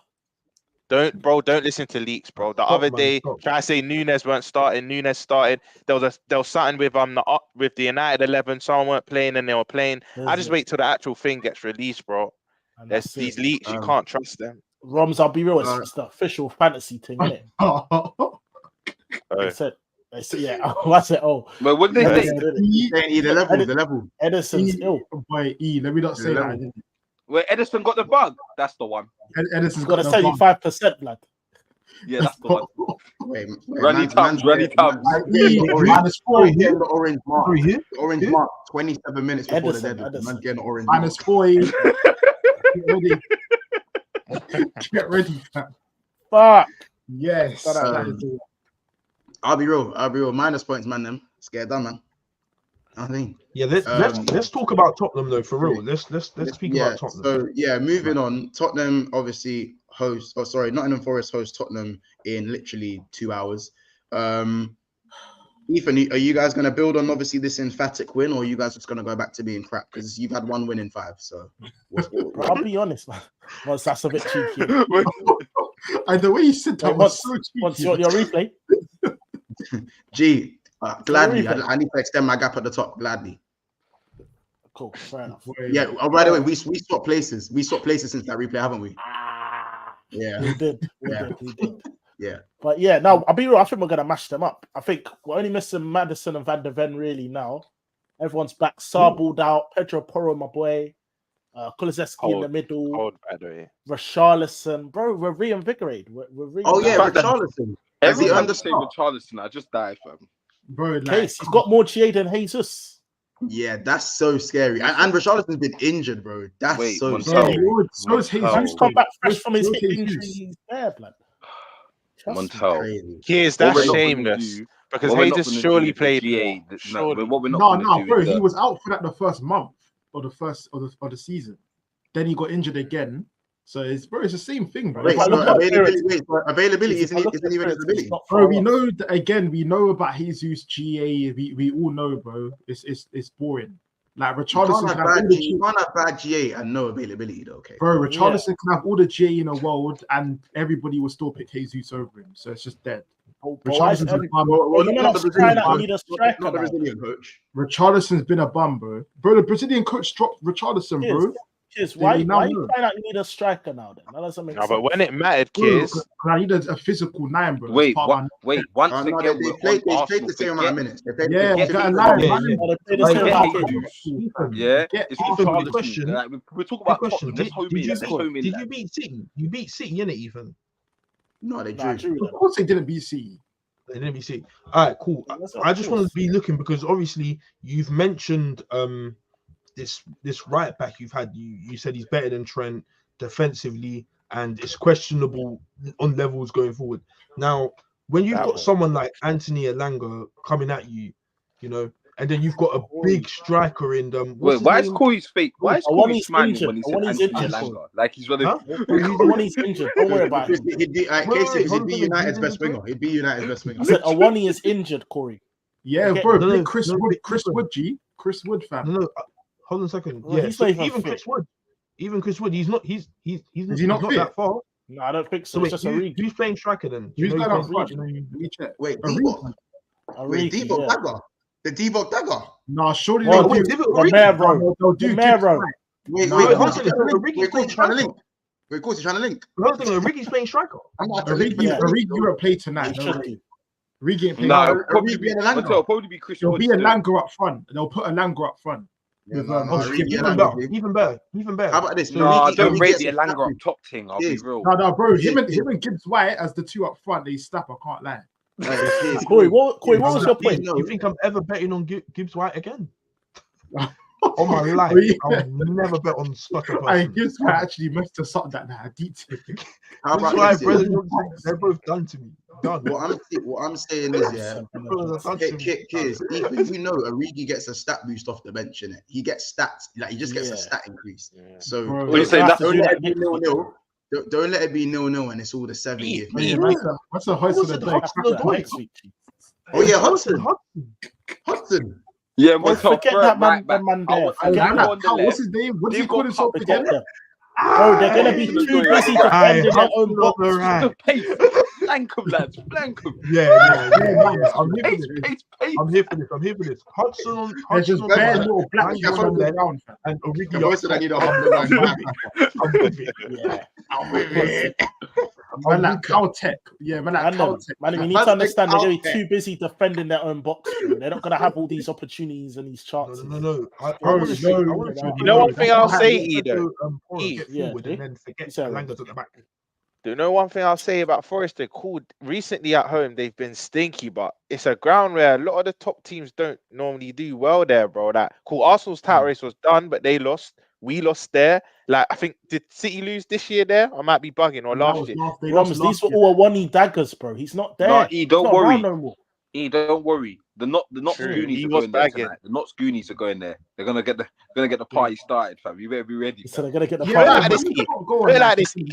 Don't listen to leaks, bro. The other day, try to say Nunes weren't starting. Nunes started. There was something with the United 11. Someone weren't playing and they were playing. I just wait till the actual thing gets released, bro. There's these leaks, you can't trust them. Roms, I'll be real, it's the official fantasy thing, isn't it? They said, yeah. I said, But what did they say? The level. Edison's ill. Wait, let me not say that. Where Edison got the bug, that's the one. Edison's got a 75%, lad. Yeah, that's the one. Wait, Runny Tubs. Minus 4 getting the orange mark. The orange mark 27 minutes before the deadline. Man's getting the orange mark. Minus 4. Get ready, fam. Fuck. Yes. I'll be real. Minus points, man. Them. Let's get it done, man. I think. Yeah, let's talk about Tottenham though, for real. Let's speak about Tottenham. So moving on. Tottenham obviously Nottingham Forest host Tottenham in literally 2 hours. Ethan, are you guys going to build on obviously this emphatic win, or are you guys just going to go back to being crap? Because you've had 1 win in 5. So I'll be honest, man. Once that's a bit cheeky. And the way you said that was so cheeky. What's your replay? Gee, gladly. I need to extend my gap at the top. Gladly. Cool. Fair enough. Yeah. Oh, by the way, we swapped places. We swapped places since that replay, haven't we? Yeah. We did. We did. Yeah. But yeah, no, I'll be real. I think we're going to mash them up. I think we're only missing Madison and Van der Ven really now. Everyone's back. Sarbled out. Pedro Porro, my boy. Kulusevski in the middle. Richarlison. Bro, we're reinvigorated. Richarlison. Every time I say Richarlison, I just die, fam. Bro, he's got more GA than Jesus. Yeah, that's so scary. And Richarlison's been injured, bro. That's so scary. So is Jesus. He's come back fresh from his hip injury. He's there, blood. Montel. Yes, that's shameless. Because Jesus surely played. Bro, he was out for that the first month of the season. Then he got injured again. So it's the same thing, bro. Availability isn't even availability. Bro, we know about Jesus GA. We all know, bro. It's boring. Like Richarlison you can't have bad GA and no availability, though. Okay, bro. Richarlison can have all the GA in the world, and everybody will still pick Jesus over him. So it's just dead. Richarlison's been a bum, bro. The Brazilian coach dropped Richarlison, bro. Why you find out you need a striker now? Then that doesn't make sense. But when it mattered, Kiz, I need a physical 9, bro. Wait. Once again, they played the same amount of minutes. We're talking about Tottenham. Did you beat City? You beat City, innit, Ethan? No, they drew. Of course, they didn't beat City. They didn't beat City. All right, cool. I just wanted to be looking because obviously you've mentioned this right back you've had. You said he's better than Trent defensively, and it's questionable on levels going forward. Now, when you've got someone like Anthony Elanga coming at you, you know, and then you've got a big striker in them. Wait, why is Corey's fake? Why is Corey smiling when he said Anthony Elanga? Like he's one of he's injured. Don't worry about him. He'd be United's best winger. He'd be United's best winger. I said Awani is injured, Corey. Yeah, bro. Chris Wood, G. Chris Wood, fam. No, hold on a second. Yeah, so even Chris Wood, he's not that far. No, I don't think so. Wait, who's playing striker then? Who's playing up front? Wait, Divock Dagger. The Divock Dagger. No, surely they'll do Romero. Wait, Coach trying to link. Origi's playing striker. Origi will play tonight. Origi ain't playing. No, probably be Chris Wood. There'll be a Lingard up front. They'll put a Lingard up front. Even better. How about this? No, don't rate the Elanga up top thing. I'll be real. No, bro. Him and Gibbs White as the two up front, they snap. I can't lie. Corey, what was your point? You think I'm ever betting on Gibbs White again? On my life, I'll never bet on such a person. Gibbs White actually messed us up that night. How about they're both done to me. Done. What I'm saying is, kids, even we know Origi gets a stat boost off the bench, innit? He gets stats, like he just gets a stat increase. Yeah. So don't let it be 0-0. Don't let it be 0-0 and it's all the 7 What's the host of the day? Oh yeah, Hudson. Yeah, forget that man there. What's his name? What does he call himself again? Bro, they're gonna be too busy defending their own box. Blank them, lads. Blank them. Yeah. I'm here for this. Hudson there's just bare little black on the ground. And Origi. I need a I'm with it. Man, like Caltech. Yeah, man, like Caltech. Man, you need to understand they're going to be too busy defending their own box. They're not going to have all these opportunities and these chances. No. You know one thing I'll say, Edo? Do you know one thing I'll say about Forest? They're called recently at home. They've been stinky, but it's a ground where a lot of the top teams don't normally do well there, bro. That cool. Arsenal's title race was done, but they lost. We lost there. Like, I think, did City lose this year there? I might be bugging, or last year. These were all Awani daggers, bro. He's not there. No, don't worry. Don't worry. The Notts Goonies are going there tonight. The Notts Goonies are going there. They're gonna get the party started, fam. You better be ready. So they're gonna get the party.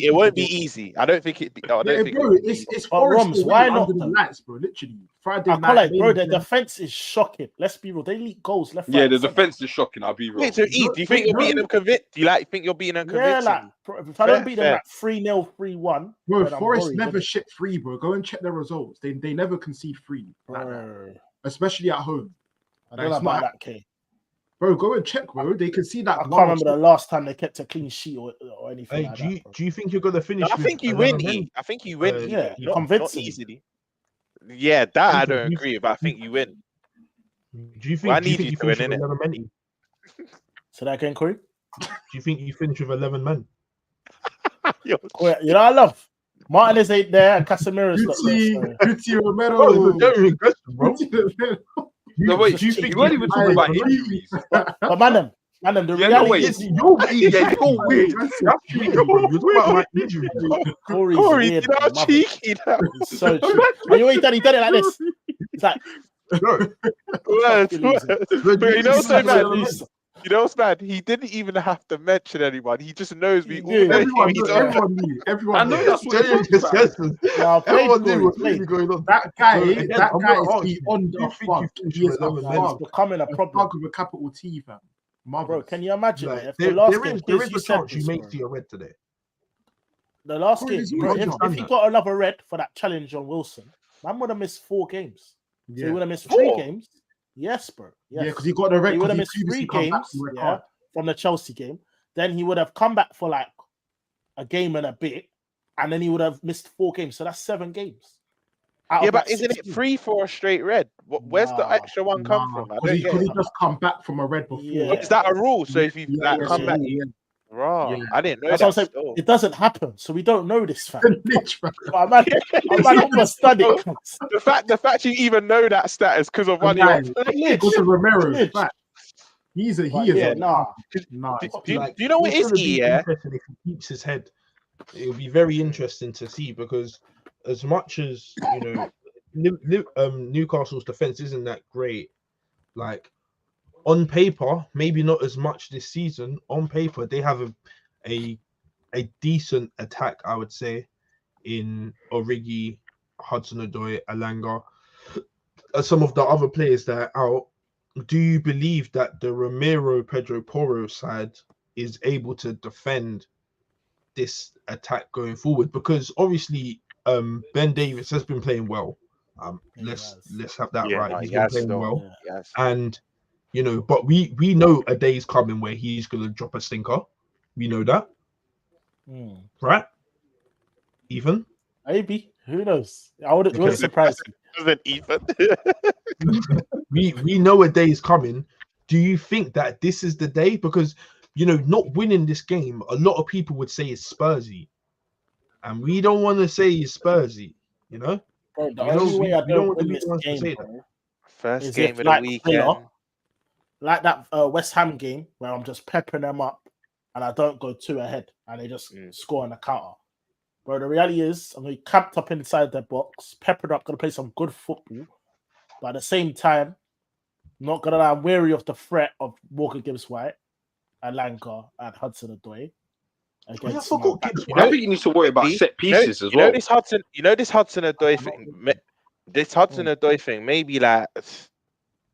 It won't be easy. I don't think it. Bro, it's Forrest. Why not? Under the lights, bro. Literally, Friday I night. call it, bro. The defense is shocking. Let's be real. They leak goals left. Yeah, the defense is shocking. I'll be real. Wait, so do you think you're beating them convinced? Do you think you're beating them convinced? Yeah, like if I don't beat them like 3-0, 3-1. Bro, Forrest never shit free, bro. Go and check their results. They never concede free. Especially at home. I don't know about that, K. Bro, go and check, bro. They can see that. I can't remember the last time they kept a clean sheet or anything. Hey, do you think you're gonna finish? I think you win. I think you win. Yeah, not easily. Yeah, that I don't agree, but I think you win. Do you think? I need you to win, innit? 11 men? So that again, Corey? Do you think you finish with 11 men? You know, I love Martinez ain't there and Casemiro's not there. Guti Romero. Very aggressive, bro. No, wait, do you think we're even talking about injuries? But man, the reality is you're weird. You're about my injury. Corey, you know how cheeky that is. So cheeky. And you ain't done it like this. It's like you know so bad. You know what's bad? He didn't even have to mention anyone. He just knows we all know. Everyone knew. I know that's what everyone knew what's really going on. That guy is beyond a fuck. He is becoming a problem with a capital T, fam. Bro, can you imagine if there the last is a chance you may see a red today. The last game, bro, if he got another red for that challenge on Wilson, man would have missed 4 games. So he would have missed 3 games. Yes, bro. Yes. Yeah, because he got the red. He would have missed 3 games from the Chelsea game. Then he would have come back for like a game and a bit, and then he would have missed 4 games. So that's 7 games. Yeah, but isn't it 3 for a straight red? Where's the extra one come from? Because he just come back from a red before. Yeah. Is that a rule? So if you come back, right? Yeah. I didn't know that. It doesn't happen, so we don't know this fact. I'm not studying. The fact you even know that stat is because of one of because of Romero's fact. He is. Do you know what it is? Yeah, if he keeps his head, it'll be very interesting to see because as much as Newcastle's defense isn't that great, like. On paper, maybe not as much this season. On paper, they have a decent attack, I would say, in Origi, Hudson-Odoi, Alanga, some of the other players that are out. Do you believe that the Romero, Pedro Porro side is able to defend this attack going forward? Because obviously, Ben Davies has been playing well. Let's have that right. He's been playing well, and. But we know a day is coming where he's going to drop a stinker. We know that. Right? Ethan? Maybe. Who knows? I wouldn't surprise me. Doesn't Ethan? we know a day is coming. Do you think that this is the day? Because, not winning this game, a lot of people would say it's Spursy. And we don't want to say it's Spursy, Bro, the only way I don't win this game, first game of the weekend. Like that West Ham game where I'm just peppering them up and I don't go 2 ahead and they just score on the counter. Bro, the reality is I'm going to be camped up inside their box, peppered up, going to play some good football. But at the same time, not going to lie, I'm wary of the threat of Walker Gibbs-White, Alanga and Hudson-Odoi. I think you need to worry about set pieces as well. This Hudson-Odoi thing. This Hudson-Odoi thing, maybe like...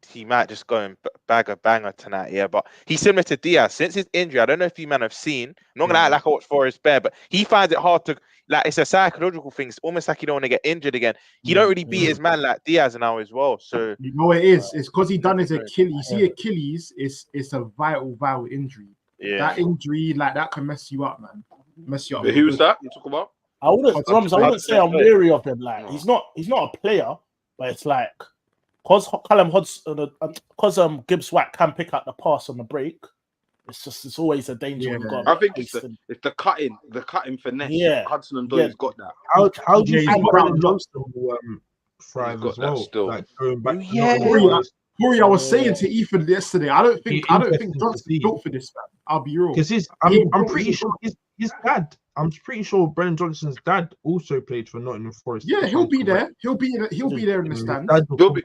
He might just go and bag a banger tonight, but he's similar to Diaz. Since his injury, I don't know if you man have seen. I'm not gonna act like I watch Forrest Bear, but he finds it hard to it's a psychological thing. It's almost like he don't want to get injured again. He don't really beat his man like Diaz now as well. So it is. It's because he done his Achilles. You see, Achilles it's a vital injury. Yeah. That injury that can mess you up, man. Mess you up. But who's that you talk about? I wouldn't say I'm weary of him. Like he's not a player, but it's like. Because Gibbs-White can pick up the pass on the break, it's always a danger. I think it's the cutting finesse. Yeah, Hudson-Odoi got that. How do you think Brennan Johnson will thrive as well? Still. Like going back. Corey, I was saying to Ethan yesterday, I don't think Johnson's built for this, man. I'll be real. Because I'm pretty sure his dad. I'm pretty sure Brennan Johnson's dad also played for Nottingham Forest. Yeah, he'll be there. He'll be there in the stands.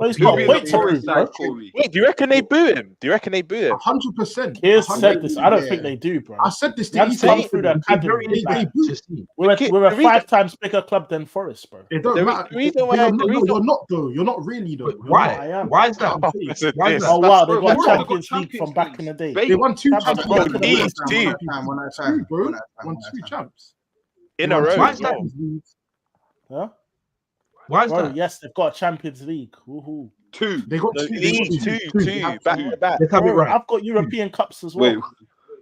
He's got weight to prove, bro. Wait, do you reckon they boo him? 100%. Here's said this. I don't think they do, bro. I said this. He's come through the academy. We're a 5 times bigger club than Forest, bro. It don't matter. You're not though. You're not really though. Why? Why is that? Oh wow, they got Champions League from back in the day. They won 2 champions. Won 2 champs in a row. Why is that? Huh? Why is that? Yes, they've got a Champions League. Woohoo. 2. They got 2. Back to back. Let's have it right. I've got European Cups as well.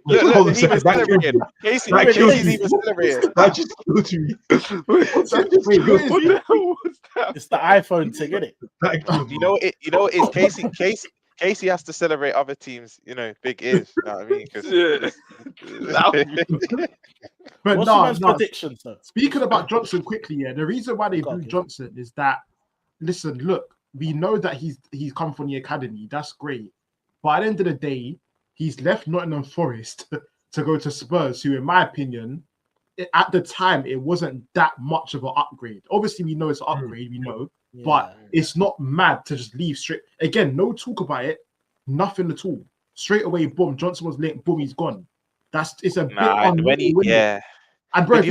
Look, he's even celebrating. Casey's even celebrating. That just killed me. What the hell was that? It's the iPhone thing, isn't it? You know what is Casey has to celebrate other teams, big ears. You know what I mean? But what's your man's prediction, sir? Speaking about Johnson quickly, the reason why they booed Johnson is that, listen, look, we know that he's come from the academy. That's great. But at the end of the day, he's left Nottingham Forest to go to Spurs, who, in my opinion, at the time, it wasn't that much of an upgrade. Obviously, we know it's an upgrade, but it's not mad to just leave straight. Again, no talk about it, nothing at all. Straight away, boom, Johnson was linked, boom, he's gone. It's a bit unwinning. And bro, if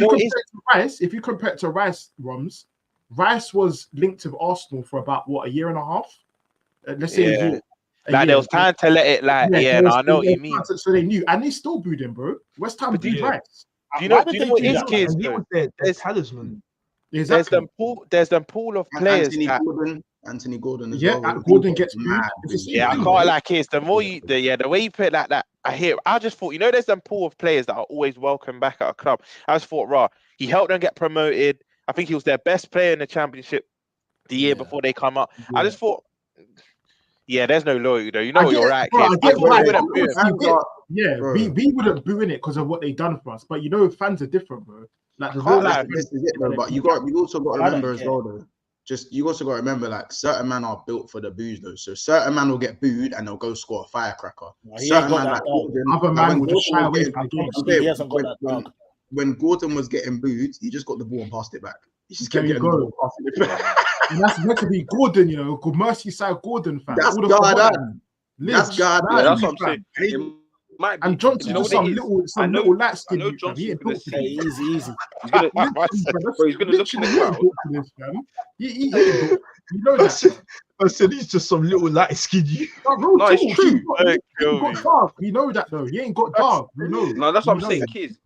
you compare it to Rice, Rice was linked to Arsenal for about a year and a half. Let's say a year. There was time to let it I know what you mean. So they knew, and they still booed him, bro. West Ham booed Rice. Do you know what his kids? There's talisman. Exactly. There's them pool of players. Anthony Gordon. Gordon gets booed. I can't like kids. The more the way you put it like that, I just thought, there's them pool of players that are always welcome back at a club. I just thought, he helped them get promoted. I think he was their best player in the championship the year before they come up. Yeah. I just thought, there's no loyalty though. You know what you're right, kid. We wouldn't boo in it because of what they done for us. But fans are different, bro. Like this is it, though. But you also got to remember as well, though. You also got to remember, like, certain men are built for the boos, though. So certain men will get booed and they'll go score a firecracker. Certain men, like Gordon, other man will just shy away from the game. He hasn't got that dog. When Gordon was getting booed, he just got the ball and passed it back. He just kept getting the ball and passing it back. And that's meant to be Gordon, good Merseyside Gordon fan. That's Gardan. That's what I'm saying. And Johnson was some little light skin. I know Johnson. Easy. He's gonna look in the crowd. You know that. I said he's just some little light skin. No, it's true. He ain't got dark. We know that though. He ain't got dark. We know. No, that's what I'm saying, kids.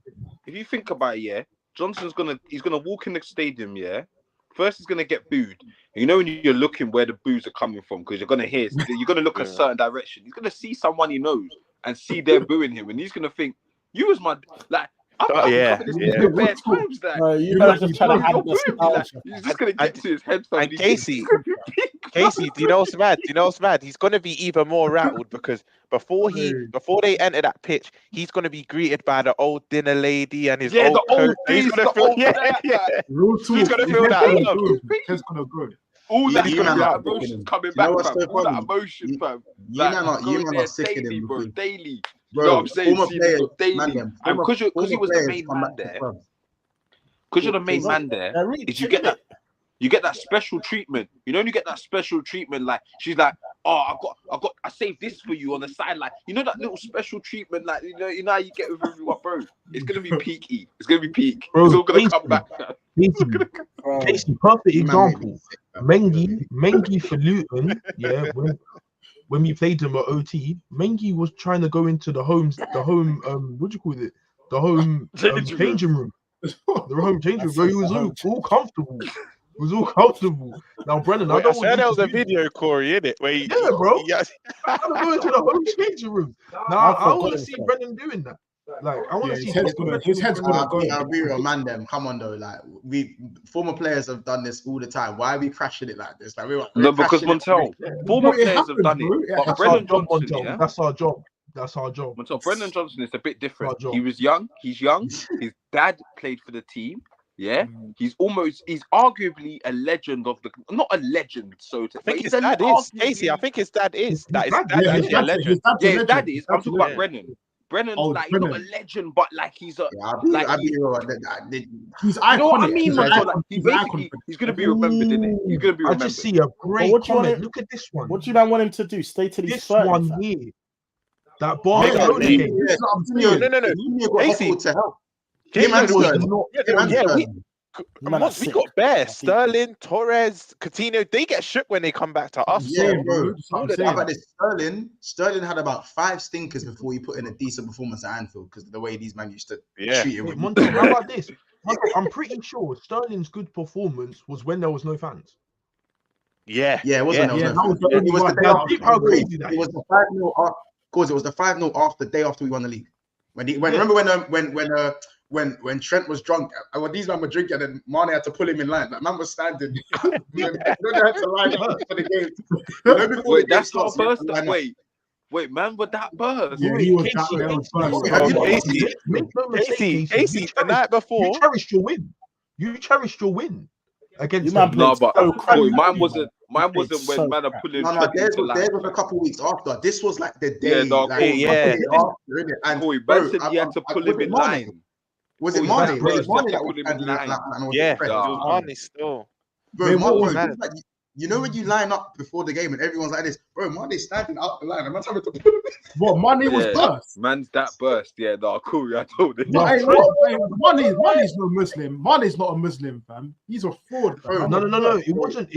If you think about it, Johnson's gonna walk in the stadium. First, he's gonna get booed. When you're looking where the boos are coming from, because you're gonna look a certain direction. He's gonna see someone he knows and see them booing him, and he's gonna think, "You was my like." You're just gonna get to his headphones. And Casey, do you know what's mad? He's gonna be even more rattled because before they enter that pitch, he's gonna be greeted by the old dinner lady and his old coach. He's gonna feel that. He's gonna go. All that emotion coming back, fam. All that emotion, fam. You man are sick of him, bro. Daily. Bro, you know what I'm saying? Daily. And because he was the main man there. Because you're the main man there, is you get that special treatment. When you get that special treatment, like she's like, I saved this for you on the side, like that little special treatment, like you know how you get with everyone, bro. It's gonna be peaky. It's gonna be peak. Bro, it's all gonna come back. Casey, perfect example. Mengi for Luton, when we played him at OT, Mengi was trying to go into the home what do you call it? The home changing room. The home changing room where he was all comfortable. It was all comfortable. Now, Brennan, I don't want that was a video, Corey, innit? Bro. I'm gonna go into the home changing room. Now, I want to see Brennan doing that. Like, I want to see his head's gonna go. I'll be real, man. Come on, though. Like, former players have done this all the time. Why are we crashing it like this? Like, no, because Montel, former players have done it. But Brennan Johnson, that's our job. Montel, Brennan Johnson is a bit different. He was young. He's young. His dad played for the team. Yeah, he's arguably a legend of not a legend, so to. I think his dad is Casey. I think his dad is. His dad is a legend. His dad is. I'm talking about Brennan. Brennan, like he's not a legend, but like he's a he's iconic. You know what I mean? Like, he's gonna be remembered, innit? He's gonna be remembered. I just see a great comment. Look at this one. What do you man want him to do? Stay till he's this 30, one fam. here. That Barcelona game. No. Casey to help. We got bare. Sterling, Torres, Coutinho. They get shook when they come back to us. Yeah, bro. How about this? Sterling had about 5 stinkers before he put in a decent performance at Anfield because of the way these men used to treat him. How about this? I'm pretty sure Sterling's good performance was when there was no fans. Yeah, it wasn't. It was the 5-0. Cause it was the 5-0 after the day after we won the league. Remember when Trent was drunk, when these men were drinking and Mane had to pull him in line. That man was standing. They had to line up for the game. Wait, that's not burst. Wait, man, but that burst. Yeah, he was Casey, the night before. You cherished your win. Against but mine wasn't when man are pulling. There was a couple weeks after. This was like the day. And man said he had to pull him in line. Was it Mane? Yeah, it was Mane still. Bro, you know when you line up before the game and everyone's like this, bro, Mane's standing out the line. I'm not having to put him in. What, Mane was burst? Man's that burst, yeah. No, cool. I told him. Mane's no Muslim. Mane's not a Muslim, fam. He's a fraud. Fam. No. It wasn't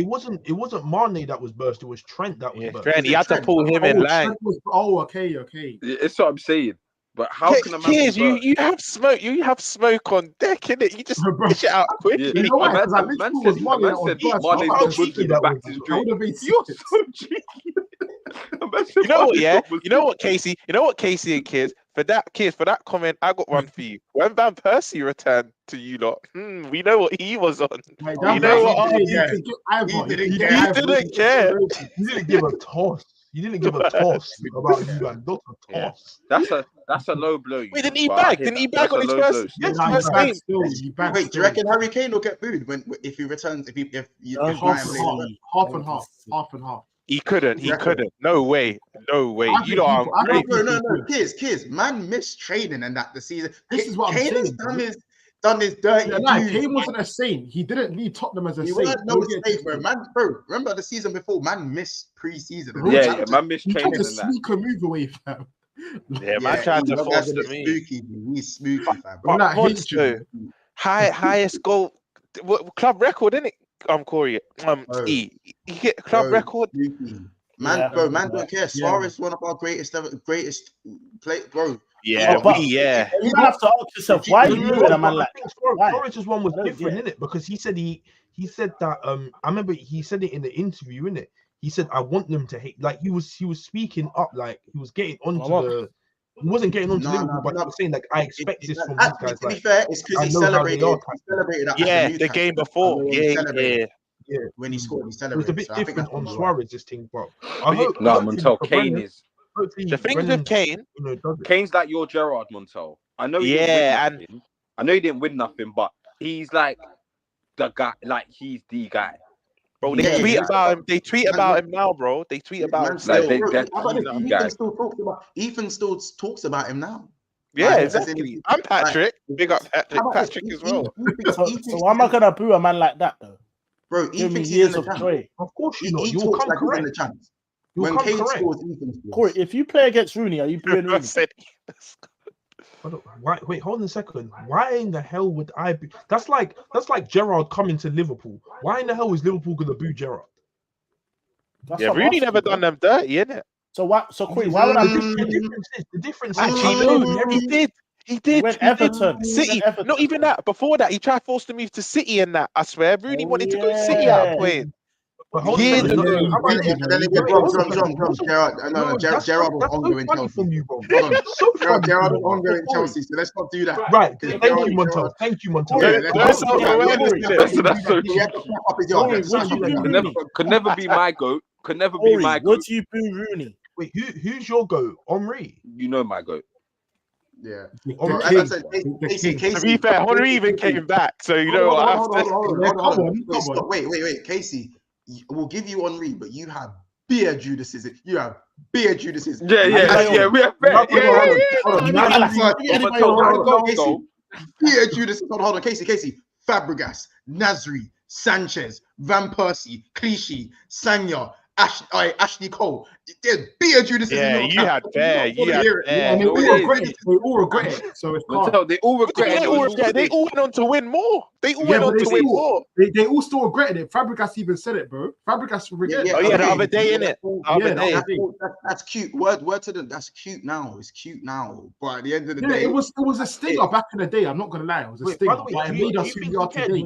Mane that was burst. It was Trent that was burst. Trent, he had to pull him in line. Okay. It's what I'm saying. But how can a man? You have smoke. You have smoke on deck, innit? You just dish it out quickly. You know what? Man said you're so cheeky. You know what? Yeah. You know what, Casey? You know what, Casey and kids. For that comment, I got one for you. When Van Persie returned to you lot, we know what he was on. You know what? He didn't care. He didn't give a toss. You didn't give a toss about you, man. Not a toss. That's a low blow. Wait, didn't he bag? Didn't he bag on his first? Wait, do you reckon Harry Kane will get booed if he returns? Half and half. He couldn't. No way. You know, no. Kids, man missed training and that the season. This is what I'm saying. Done his dirty. Kane wasn't a saint. He didn't lead Tottenham as a saint. He wasn't no mistake, bro. Bro, remember the season before? Man missed pre-season. Man missed training and that. Sneak a move away, fam. Yeah, man tried to force me. He's spooky, fam. Highest goal club record, isn't it? Corey. He hit club record. Man don't care. Suarez is one of our greatest play, bro. Yeah, you have to ask yourself why you doing a man like that. Suarez's one was different, innit? Because he said that I remember he said it in the interview, innit? He said I want them to hate, like he was speaking up, like he was getting onto he wasn't getting onto Liverpool, but he was saying like I expect this from these guys. To be fair, it's because he celebrated the game before. Yeah, when he scored, he celebrated. It was a bit different on Suarez's thing, bro. Montel, Kane is. The thing with Kane, Kane's like your Gerrard, Montel. I know. I know he didn't win nothing, but he's like the guy. Like he's the guy. Bro, they tweet about him. They tweet about him now, bro. They tweet about him. Ethan still talks about him now. Yeah, exactly. I'm Patrick. Big up Patrick as well. So why am I gonna boo a man like that though? Bro, he thinks he's in the chance. Of course you know. He talks like he's in the chance. When Kane scores, Ethan scores. Corey, if you play against Rooney, are you booing Rooney? Wait, hold on a second. Why in the hell would I be? That's like Gerrard coming to Liverpool. Why in the hell is Liverpool gonna boo Gerrard? Rooney never done them dirty, innit? So what? So Corey, why would I boo the difference is he did. He went Everton. City. Not even that. Before that, he tried to force the move to City and that. I swear, Rooney wanted to go to City at a point. Gerrard was ongoing Chelsea. Gerrard was ongoing Chelsea, so let's not do that. Right. Thank you, Montel. Could never be my goat. Could never be my goat. What do you boo Rooney? Wait, who's your goat? Henry. You know my goat. Yeah. To be fair, Henry even came back, so you know what? Wait, Casey. We'll give you Henry, but you have beer Judases. You have beer Judases. Yeah. We have bet. Beer Judases. Hold on, Casey. Fabregas, Nasri, Sanchez, Van Persie, Clichy, Sanya, Ashley Cole. There's beer Judas. Yeah, you had fair. You had fair. They all regret it. So it's calm. They all regret it. They all went on to win more. They all went on to win more. They all still regretted it. Fabregas even said it, bro. Fabregas regretted it. Oh yeah, the other day, innit? That's cute. Word to them. That's cute now. It's cute now. But at the end of the day, it was a stinger back in the day. I'm not gonna lie, it was a stinger. But it made us who we are today.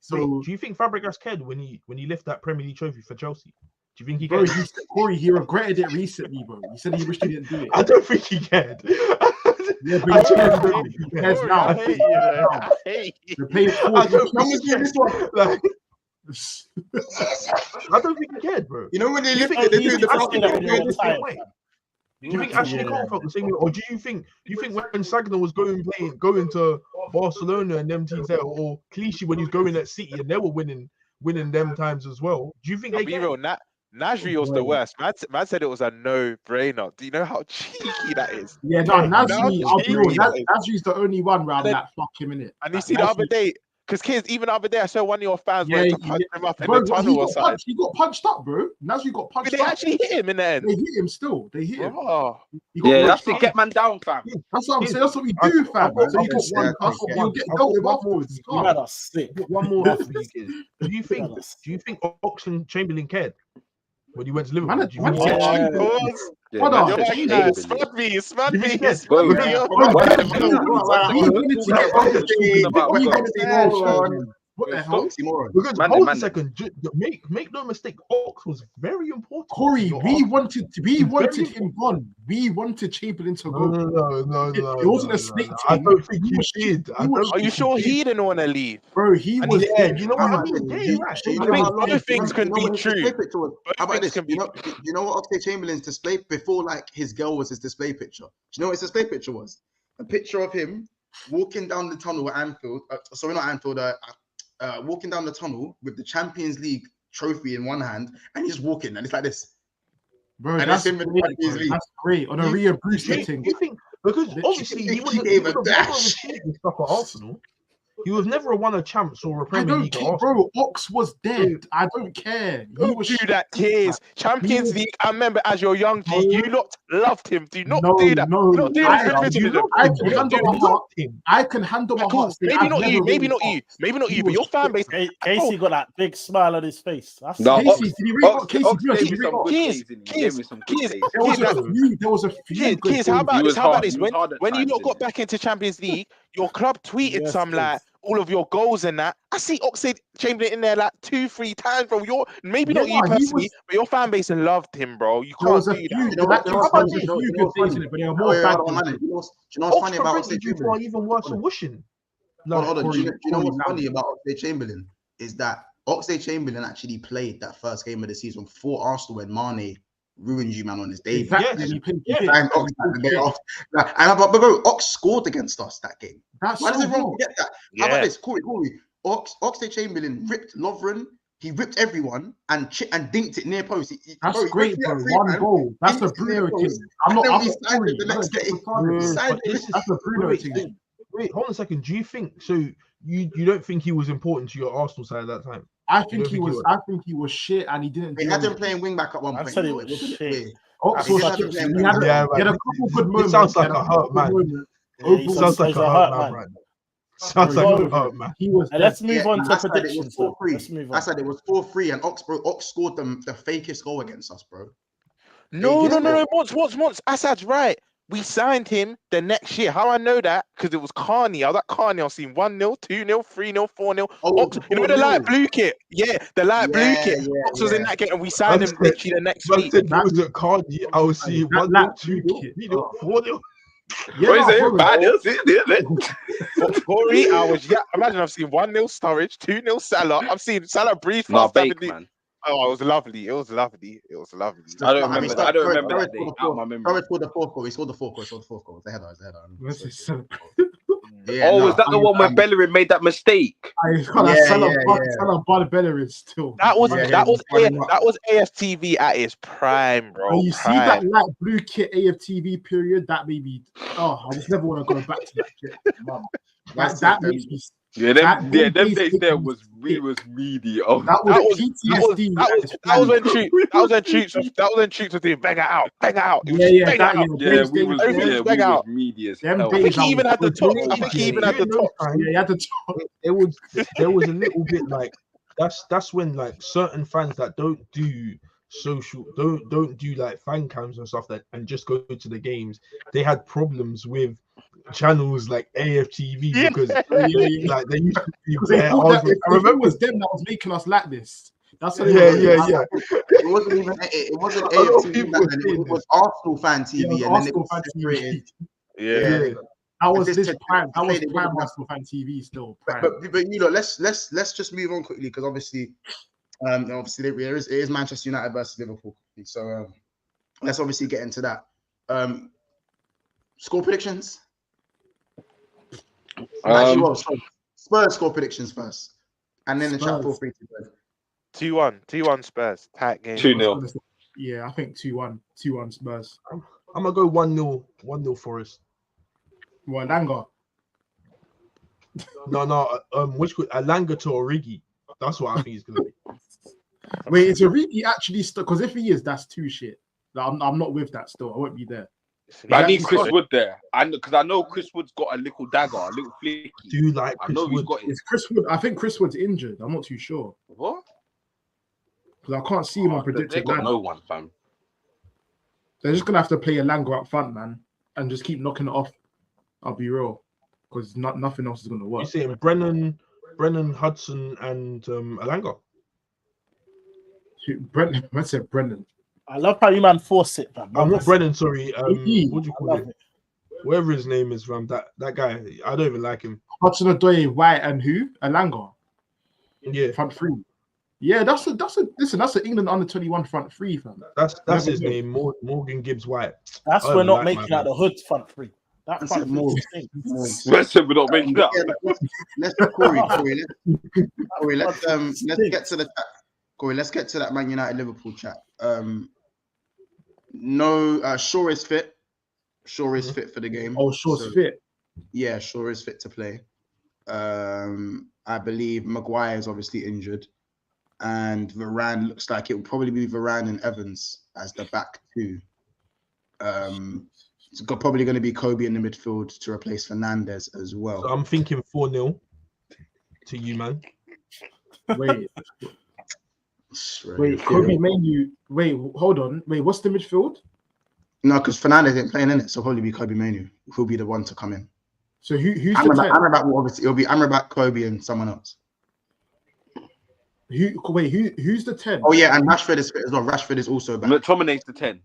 Do you think Fabregas cared when he left that Premier League trophy for Chelsea? Do you think he cared? Corey, he regretted it recently, bro. He said he wished he didn't do it. I don't think he cared. Yeah, but he cares now. I hate you. They're paying I don't think he cared, bro. You know when they lift it, they do the Do you think Ashley Cole felt the same way, or do you think when Sagna was going to Barcelona and them teams there, or Clichy when he was going at City and they were winning them times as well? Do you think they real? Nasri was the worst. Man said it was a no-brainer. Do you know how cheeky that is? Yeah, no, Nasri's the only one where I'm like, fuck him in it. And you see the other day, because kids, even the other day, I saw one of your fans went to punch him up in the tunnel or something. He got punched up, bro. Nasri got punched up. They actually hit him in the end. They hit him still. They hit him. Oh. That's to get man down, fam. That's what I'm saying. That's what we do, fam. So you got one cuss, you'll get dealt with afterwards. One more after you, kids. Do you think Oxlade-Chamberlain cared when you went to Liverpool? Spud me. What the hell? Because hold a second, make no mistake, Ox was very important. Corey, we wanted him gone. We wanted Chamberlain to go. No. It wasn't a snake. I don't think you did. Are you sure he didn't want to leave? Bro, he was. Yeah, you know what I mean? I think both things can be true. How about this? You know what Oxlade-Chamberlain's display before, like his girl was his display picture. Do you know what his display picture was? A picture of him walking down the tunnel at Anfield. Sorry, not Anfield. Walking down the tunnel with the Champions League trophy in one hand, and he's walking, and it's like this. Bro, that's great. On a Rhea Bruce setting. Because obviously he gave a dash. Stuff at Arsenal. He was never a one of champs or a Premier League. Bro, Ox was dead. I don't care. Don't do that, kids. Champions League. I remember as your young G, you lot loved him. Do not do that. No, do I can handle my heart. Maybe not you, but your fan base. Casey got that big smile on his face. Casey, did you read Casey? There was a few. Kids, how about this? When you lot got back into Champions League, your club tweeted some like all of your goals and that. I see Oxlade-Chamberlain in there like 2-3 times, bro. Maybe not you personally, but your fan base loved him, bro. You can't do that. You know what's funny about Oxlade-Chamberlain? Even worse than wishing. Hold on. Do you know what's funny about Oxlade-Chamberlain is that Oxlade-Chamberlain actually played that first game of the season for Arsenal when Mane ruined you, man, on his debut. But bro, Ox scored against us that game. Why does everyone forget that? How about this? Corey. Oxlade-Chamberlain ripped Lovren. He ripped everyone and dinked it near post. That's great, bro. One goal. That's a Bruno thing. That's a Bruno thing. Wait, hold on a second. Do you think so? You don't think he was important to your Arsenal side at that time? I think he was shit, and he didn't. He had him playing wing back at one point. I said it was shit. He had a couple good moments. It sounds like a hurt man. Sounds like a hurt man right now. Sounds like a hurt man. Let's move on to predictions. I said it was 4-3, and Ox scored the fakest goal against us, bro. No. Once. Assad's right. We signed him the next year. How I know that? Because it was Carney. I was at Carney. I've seen 1-0, 2-0, 3-0, 4-0. You know the light blue kit? Yeah, the light blue kit. Ox was in that kit, and we signed him literally the next week. It was at Carney. I was seeing 1-0, 2-0, 4-0. Corey, imagine I've seen 1-0 Sturridge, 2-0 Salah. I've seen Salah breathe fast. Man. Oh, it was lovely. I don't remember that. Forrest scored the fourth goal. He scored the fourth goal. It's the header. Yeah, oh, was that the one where Bellerin made that mistake? Bellerin still. That was AFTV at its prime, bro. When you see that light blue kit AFTV period, that made me. Oh, I just never want to go back to that kit. That makes me. Them days there was meaty. Oh, that was when Troops was doing bang it out. We was meaty as hell. I think he even had the top. Yeah, he had the top. There was a little bit like that's when like certain fans that don't do like fan cams and stuff and just go to the games, they had problems with channels like AFTV because like they used to be I remember it was them that was making us like this. That's what It wasn't even AFTV back then. It was Arsenal fan TV, and then it was separated. Yeah. That was prime Arsenal fan TV still. But you know, let's just move on quickly because obviously it is Manchester United versus Liverpool. So let's obviously get into that. Score predictions. Spurs score predictions first, and then the chat feel free to go. 2-1 Spurs. Tight game. 2-0. Yeah, I think 2-1 Spurs. I'm gonna go 1-0 Forrest. What, Lingard? No. Which could Lingard to Origi? That's what I think he's gonna be. Wait, is Origi actually stuck? Because if he is, that's too shit. Like, I'm not with that still. I won't be there. I need Chris Wood there. Because I know Chris Wood's got a little dagger, a little flicky. Do you like Chris Wood? He's got it. Is Chris Wood? I think Chris Wood's injured. I'm not too sure. What? Because I can't see him on predicted. They got no one, fam. They're just gonna have to play a Lingard up front, man, and just keep knocking it off. I'll be real, because nothing else is gonna work. You saying Brennan, Hudson, and Alanga? Brennan. I love how you man force it, man. I'm not Brennan, sorry. What do you call it? Whatever his name is, fam. That guy, I don't even like him. Hudson-Odoi, White, and who? Alanga. Yeah, front three. Yeah, that's an England under-21 front three, fam. That's his name, Morgan Gibbs White. That's we're not making out the hood front three. That front three we're not making that. Let's Corey, let's get to the chat. Corey, let's get to that Man United Liverpool chat. Shaw is fit. Shaw is fit for the game. Oh, Shaw's fit. Yeah, Shaw is fit to play. I believe Maguire is obviously injured. And Varane looks like it will probably be Varane and Evans as the back two. It's probably going to be Kobe in the midfield to replace Fernandes as well. So I'm thinking 4-0 to you, man. Wait, Kobe Manu. Wait, hold on. Wait, what's the midfield? No, because Fernandes ain't playing in it, so probably be Kobe Manu. Who'll be the one to come in? So who's the 10? Amrabat will obviously it'll be Amrabat, Kobe, and someone else. Who's the 10? Oh yeah, and Rashford is fit as well. Rashford is also back. McTominay's the 10.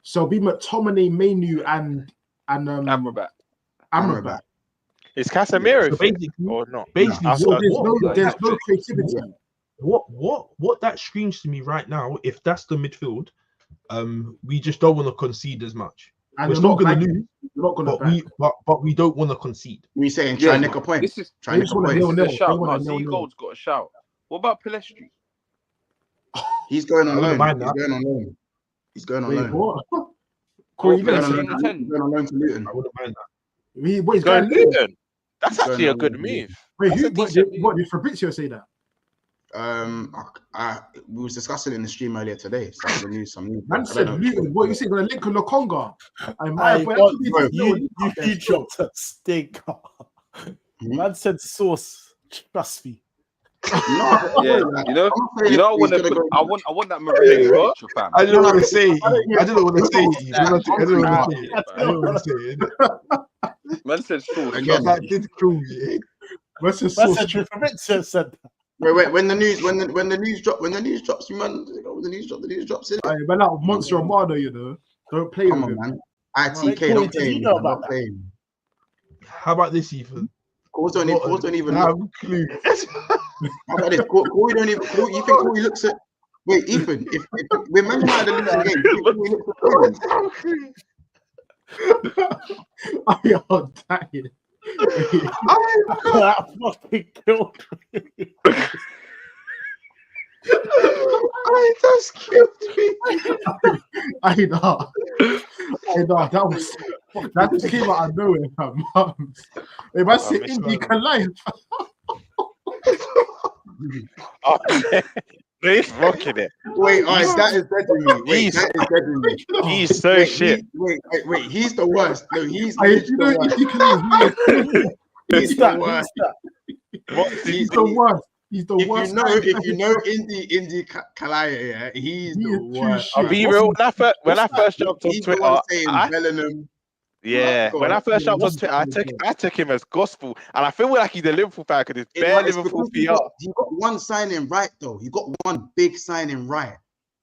So it'll be McTominay, Manu, and Amrabat. Is Casemiro so fit or not? Basically, there's no creativity. What that screams to me right now, if that's the midfield, we just don't want to concede as much. And we're still going to lose, but we don't want to concede. We saying try nick a point. This is try nick a point. Gold's got a shout. What about Pelestri? He's going on loan. He's going on loan. Corey, he's going on loan to Luton. I wouldn't mind that. He's going to Luton. That's actually a good move. Wait, what did Fabrizio say that? We was discussing it in the stream earlier today. So some news. Man said Luton. What you say? Going to link with Lokonga? You dropped a stinker. Man said sauce. Trust me. No, yeah, you know, I want that Mourinho picture, fam. I don't want to say it. I don't want to say it. Man said sauce. That did kill me. Fabrizio said that. Wait. When the news drops, you man. The news drops in. Hey, man, that Monster Armado, you know. Don't play with him, man. ITK, don't play. Not playing. How about this, Ethan? Corey don't even have a clue. How about this? Corey don't even. You think Corey looks at? Wait, Ethan. If we're Man United losing the game, you think Corey looks at? I am dying. That fucking killed me. I just killed me. I know. That just came out of nowhere, fam. If I say Indy Kalai, He's rocking it. Wait, all right, that is dead to me. Wait, that is dead to me. He's so shit. Wait, he's the worst. No, he's Indy the worst. Kalai, He's the worst. he's the worst. He's the worst. If you know Indy Kalaya, yeah, he's the worst. I'll be real. When I first jumped on Twitter, Bellingham. Yeah, when I first jumped on Twitter, I took him as gospel, and I feel like he's a Liverpool fan because it's bare Liverpool PR. You got one signing right though. You got one big signing right,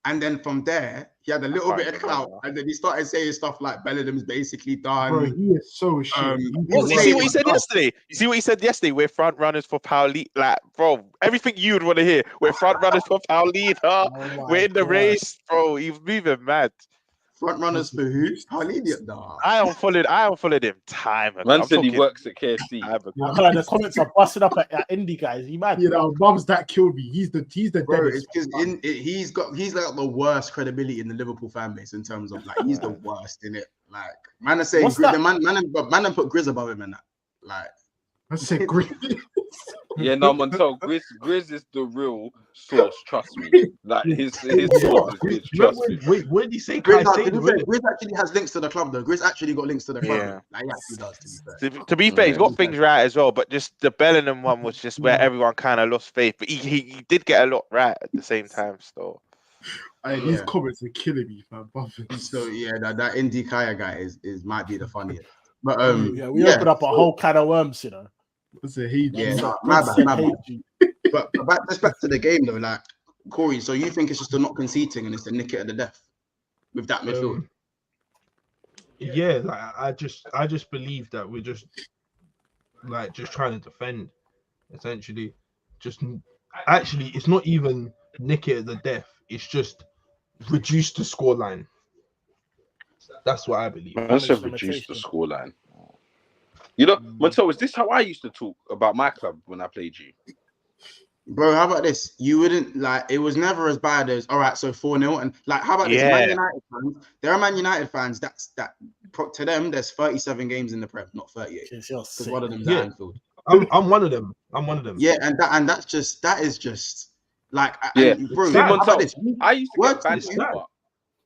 and then from there he had a little bit of clout, and then he started saying stuff like Bellingham's basically done. Bro, he is so shit. You see what he said yesterday? You see what he said yesterday? We're front runners for Paulina. Like, bro, everything you would want to hear. We're front runners for Paulina. We're in the race, bro. He's moving mad. Front runners for who? Nah. I unfollowed him time ago. Man said he works at KFC. The comments are busting up at Indy guys. You mad? You know, mums that killed me. He's the bro. It's because he's got the worst credibility in the Liverpool fan base in terms of like he's the worst in it. Like man are saying man put Grizz above him in that. Like I said Grizz. Yeah, no, Montel, Grizz is the real source. Trust me. Like his source is Grizz. Trust me. Wait, what did he say? Grizz actually has links to the club though. Grizz actually got links to the club. Yeah. Like, he actually does. To be fair, he's got things right as well. But just the Bellingham one was just where everyone kind of lost faith. But he did get a lot right at the same time. Still. These comments are killing me, fam. So that Indy Kaya guy is might be the funniest. But we opened up a whole can of worms, you know. My bad. But back to the game though, like Corey. So you think it's just the not conceding and it's the nick it at the death with that midfield? Yeah, like I just believe that we're just trying to defend, essentially. Actually, it's not even nick it at the death. It's just reduce the scoreline. That's what I believe. I said reduce the scoreline. You know, Montel, is this how I used to talk about my club when I played you? Bro, how about this? You wouldn't like it was never as bad as all right, so 4-0. And like, how about this? Man United fans, there are Man United fans to them, there's 37 games in the Prem, not 38. Because one of them's at Anfield. I'm one of them. Yeah, and that is just like bro, how about this? I used to get banned.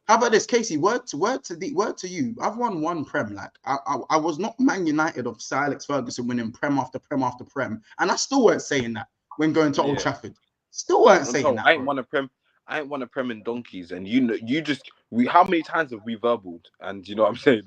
How about this, Casey? Word to you. I've won one Prem. Like I was not Man United of Sir Alex Ferguson winning Prem after Prem after Prem, and I still weren't saying that when going to Old Trafford. Still weren't saying that. I ain't won a Prem in donkeys, and how many times have we verbaled? And you know what I'm saying?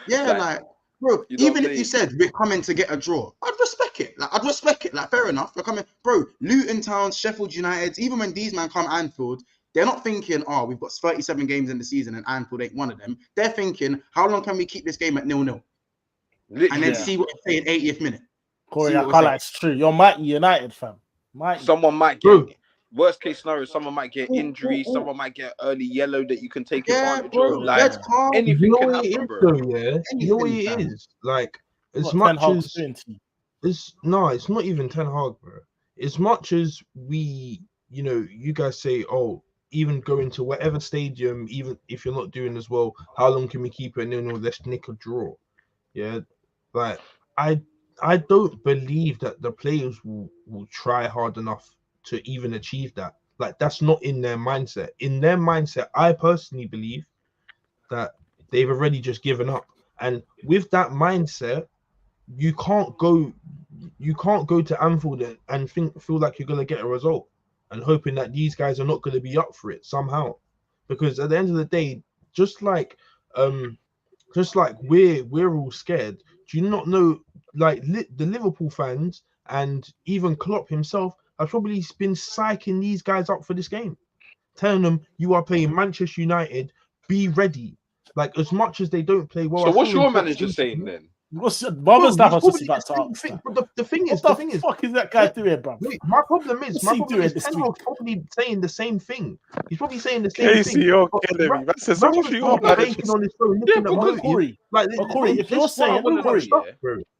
Like bro. Even if you said we're coming to get a draw, I'd respect it. Like fair enough. We're coming, bro. Luton Town, Sheffield United. Even when these men come Anfield. They're not thinking, we've got 37 games in the season and Anfield ain't one of them. They're thinking, how long can we keep this game at 0-0? And then see what they say in 80th minute. Corey, I can't lie, it's true. You're Mighty United, fam. Someone might get, worst case scenario, someone might get injury, someone might get early yellow that you can take advantage of. Like, anything can happen, bro. You know what it is? Like, as much as... it's not even Ten Hag, bro. As much as we, you guys say, even go into whatever stadium, even if you're not doing as well, how long can we keep it 0-0? Let's nick a draw. Yeah, like I don't believe that the players will try hard enough to even achieve that. Like that's not in their mindset. In their mindset, I personally believe that they've already just given up. And with that mindset, you can't go to Anfield and feel like you're gonna get a result. And hoping that these guys are not going to be up for it somehow, because at the end of the day, just like we're all scared. Do you not know? Like the Liverpool fans and even Klopp himself have probably been psyching these guys up for this game, telling them you are playing Manchester United. Be ready. Like as much as they don't play well. So what's your manager saying then? What's Marvel Staff was just about to ask that. But the thing is, what the fuck is that guy doing, bro? My problem is Ten Hag's probably saying the same thing. He's probably saying the same thing. You're killing me. That's on his phone, looking at motive. Corey, if you're saying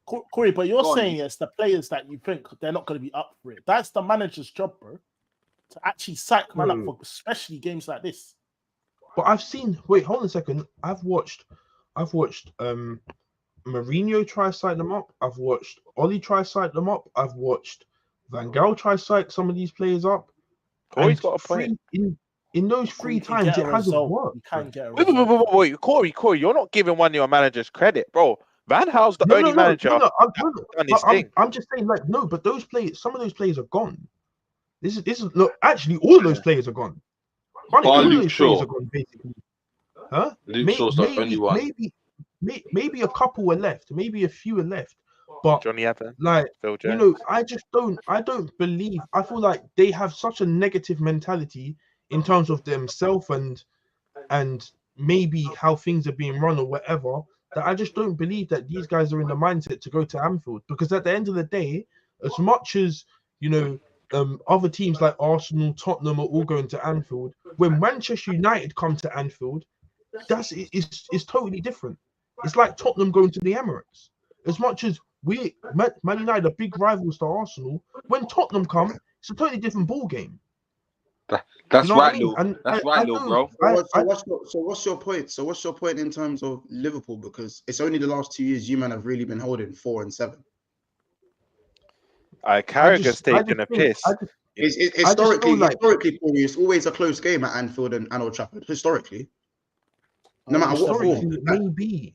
Corey, but you're saying it's the players that you think they're not going to be up for it. That's the manager's job, bro, to actually psych man up for especially games like this. But I've seen. Wait, hold on a second. I've watched. Mourinho try to psych them up. I've watched Oli try to psych them up. I've watched Van Gaal try to psych some of these players up. Corey's got a point. In those 3 times, it hasn't worked. You can't get a wait, Corey, you're not giving one of your managers credit, bro. Van Gaal's the only manager. I'm just saying, like, no, but those players, some of those players are gone. This is look. Actually, all of those players are gone. All of those players are gone, basically. Huh? Luke Shaw's the only one. Maybe a couple were left, maybe a few are left, but Johnny Evans, like, you know, I don't believe. I feel like they have such a negative mentality in terms of themselves and maybe how things are being run or whatever, that I just don't believe that these guys are in the mindset to go to Anfield. Because at the end of the day, as much as, you know, other teams like Arsenal, Tottenham are all going to Anfield, when Manchester United come to Anfield, it's totally different. It's like Tottenham going to the Emirates. As much as Man United are big rivals to Arsenal, when Tottenham come, it's a totally different ball game. That's right, Lou. That's right, Lou, bro. So what's your point? So what's your point in terms of Liverpool? Because it's only the last 2 years you man have really been holding 4 and 7. Carragher's taking a piss. Historically, it's always a close game at Anfield and Old Trafford. Historically, no matter what form, maybe.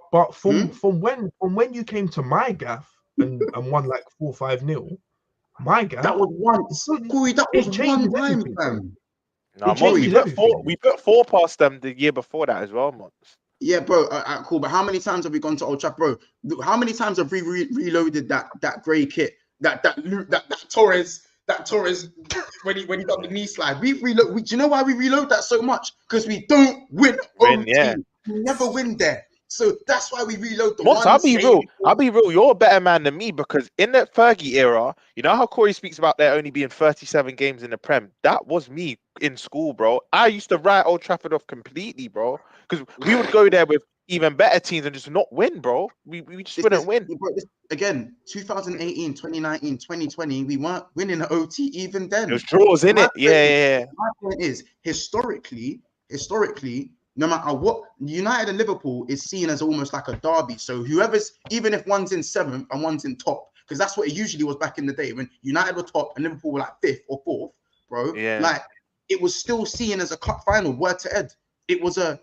But from when you came to my gaff and won like 4-5-0, my gaff, that was one. Corey, that was one time, fam. No, we put 4 past them the year before that as well, man. Yeah, bro. Cool. But how many times have we gone to Old Trafford, bro? How many times have we reloaded that grey kit? That Torres when he got the knee slide. Do you know why we reload that so much? Because we don't win. Yeah. We never win there. So that's why we reload the one. I'll be real. You're a better man than me, because in the Fergie era, you know how Corey speaks about there only being 37 games in the Prem? That was me in school, bro. I used to write Old Trafford off completely, bro, because we would go there with even better teams and just not win, bro. We just wouldn't win. Again, 2018, 2019, 2020, we weren't winning the OT even then. It was draws, innit? Yeah. My point is, historically, no matter what, United and Liverpool is seen as almost like a derby. So whoever's, even if one's in 7th and one's in top, because that's what it usually was back in the day when United were top and Liverpool were like 5th or 4th, bro. Yeah. Like, it was still seen as a cup final, word to Ed. It was a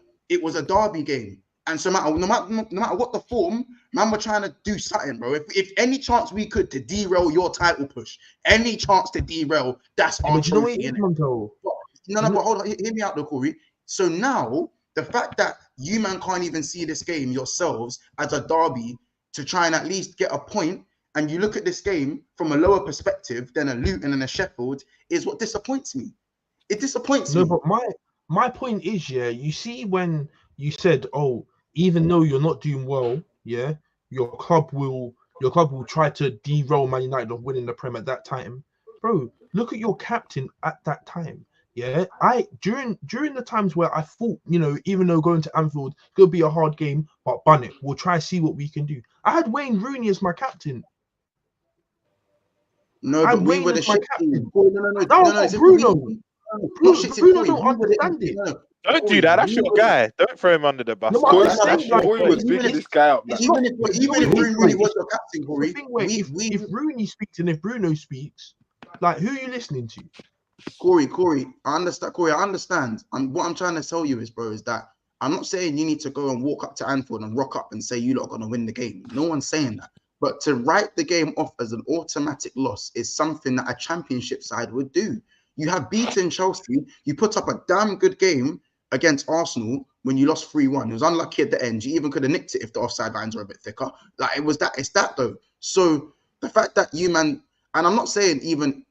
derby game. And so no matter what the form, man, we're trying to do something, bro. If any chance we could to derail your title push, any chance to derail, that's our trophy. But hold on, hear me out though, Corey. So now, the fact that you man can't even see this game yourselves as a derby to try and at least get a point, and you look at this game from a lower perspective than a Luton and a Sheffield, is what disappoints me. It disappoints me. No, but my point is, yeah, you see when you said, oh, even though you're not doing well, yeah, your club will try to derail Man United of winning the Prem at that time. Bro, look at your captain at that time. Yeah, during the times where I thought, you know, even though going to Anfield could be a hard game, but bun it, we'll try to see what we can do. I had Wayne Rooney as my captain. No, but we were the shit team. No, Bruno. Bruno don't understand it. Don't do that. That's your guy. Don't throw him under the bus. Corey was picking this guy up. Even if Rooney was your captain, Corey, if Rooney speaks and if Bruno speaks, like, who are you listening to? Corey, I understand. And what I'm trying to tell you is, bro, is that I'm not saying you need to go and walk up to Anfield and rock up and say you lot are going to win the game. No one's saying that. But to write the game off as an automatic loss is something that a championship side would do. You have beaten Chelsea. You put up a damn good game against Arsenal when you lost 3-1. It was unlucky at the end. You even could have nicked it if the offside lines were a bit thicker. Like, it's that though. So the fact that you man, and I'm not saying even,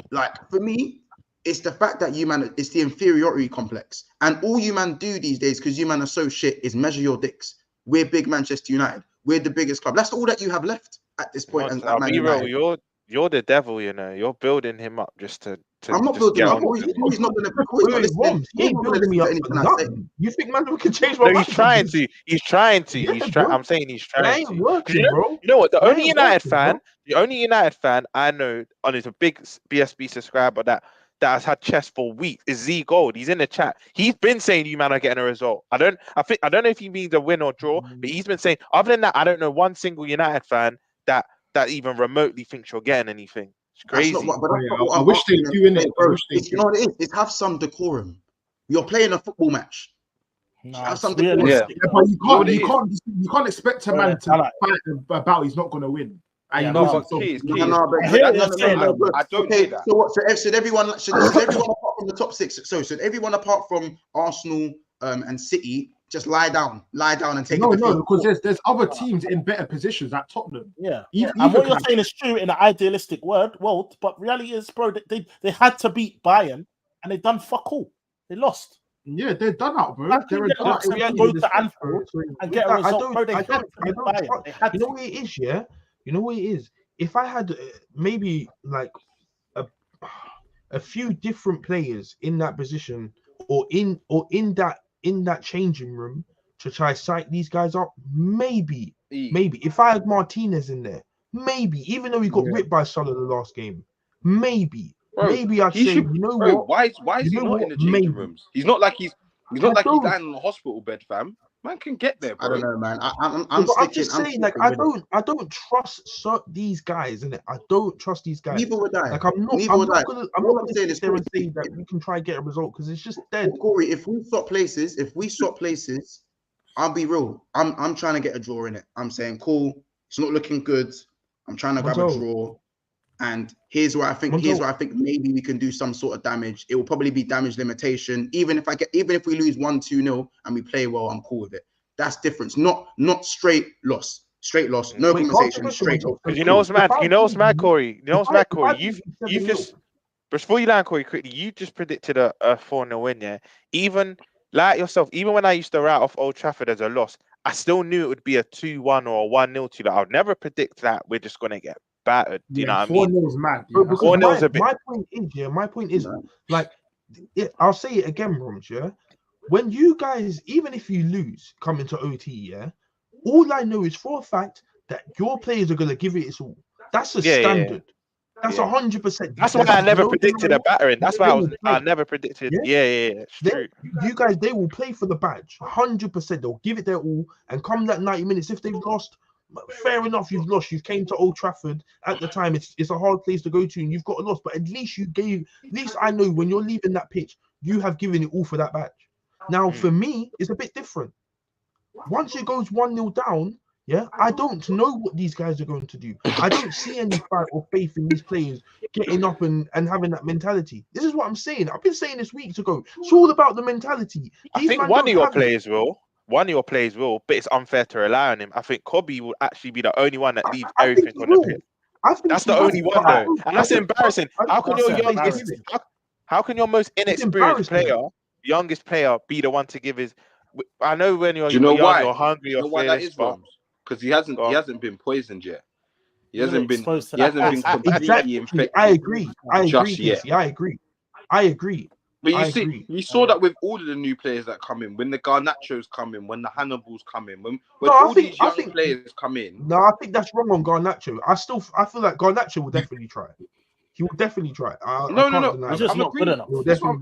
like, for me, it's the fact that you man, it's the inferiority complex. And all you man do these days, because you man are so shit, is measure your dicks. We're big Manchester United. we're the biggest club. That's all that you have left at this point. I'll be real, you're the devil, you know. You're building him up just to I'm not building him up. He's not going to. He ain't building me up for nothing. You think man can change my mind? No, he's trying to. He's trying to. I'm saying he's trying to. Working, bro. You know what? The only United fan I know, and is a big BSB subscriber that has had chess for weeks is Z Gold. He's in the chat. He's been saying you man are getting a result. I don't know if he means a win or draw, but he's been saying. Other than that, I don't know one single United fan that even remotely thinks you're getting anything. It's crazy. I wish they do in it. You know what it is? It's have some decorum. You're playing a football match. Have some decorum. But you can't expect a man to fight about he's not going to win. I don't say that. So should everyone apart from the top six? So should everyone apart from Arsenal and City just lie down and take it? No, because there's other teams in better positions like Tottenham. Yeah. And what you're saying is true in an idealistic world, but reality is, bro, they had to beat Bayern and they done fuck all. They lost. Yeah, they're done out, bro. They're to go to Anfield and get a result. Bro, they had to beat Bayern. You know what it is, yeah? You know what it is? If I had maybe like a few different players in that position or in that changing room to try sight these guys up, maybe if I had Martinez in there, maybe even though he got ripped by Salah the last game, maybe I'd say, you know what? Why is he not in the changing rooms? He's not like he's lying on a hospital bed, fam. Man can get there, bro. I don't know, man. I'm just saying, like, I don't trust these guys, innit? I don't trust these guys. Neither would I. Like, I'm not gonna sit there and say that we can try and get a result because it's just dead. Corey, if we swap places, I'll be real. I'm trying to get a draw in it. I'm saying, cool. It's not looking good. I'm trying to grab a draw. And here's where I think maybe we can do some sort of damage. It will probably be damage limitation. Even if we lose 1-2-0 and we play well, I'm cool with it. That's difference. Not straight loss. Straight loss. No conversation. Straight loss. Because you know what's mad, Corey? You've just before you land, Corey, quickly, you just predicted a 4-0 win, yeah. Even like yourself, even when I used to write off Old Trafford as a loss, I still knew it would be a 2-1 or a 1-0 to that. I would never predict that we're just gonna get battered. Do you know what I mean? 4-0's mad. My point is, like, I'll say it again, Roms, yeah. When you guys, even if you lose, come into OT, yeah, all I know is for a fact that your players are gonna give it its all. That's a standard. That's 100%. That's why I never predicted a battering. That's why I never predicted. Yeah. True. You guys, they will play for the badge. 100%. They'll give it their all. And come that 90 minutes, if they've lost, fair enough, you've lost. You came to Old Trafford at the time. It's a hard place to go to, and you've got a loss. But at least I know when you're leaving that pitch, you have given it all for that badge. Now, for me, it's a bit different. Once it goes 1-0 down, yeah, I don't know what these guys are going to do. I don't see any fight or faith in these players getting up and having that mentality. This is what I'm saying. I've been saying this weeks ago. It's all about the mentality. I think one of your players will, but it's unfair to rely on him. I think Kobe will actually be the only one that leaves everything on the pitch. That's the only one, though. And that's embarrassing. How can your most inexperienced player, youngest player, be the one to give his... I know when you're young, you're hungry, you're fearless, because he hasn't been poisoned yet. He hasn't been completely infected. I agree. I agree. But you saw that with all of the new players that come in, when the Garnachos come in, when the Hannibals come in, when these young players come in. No, I think that's wrong on Garnacho. I feel like Garnacho will definitely try. He will definitely try. No.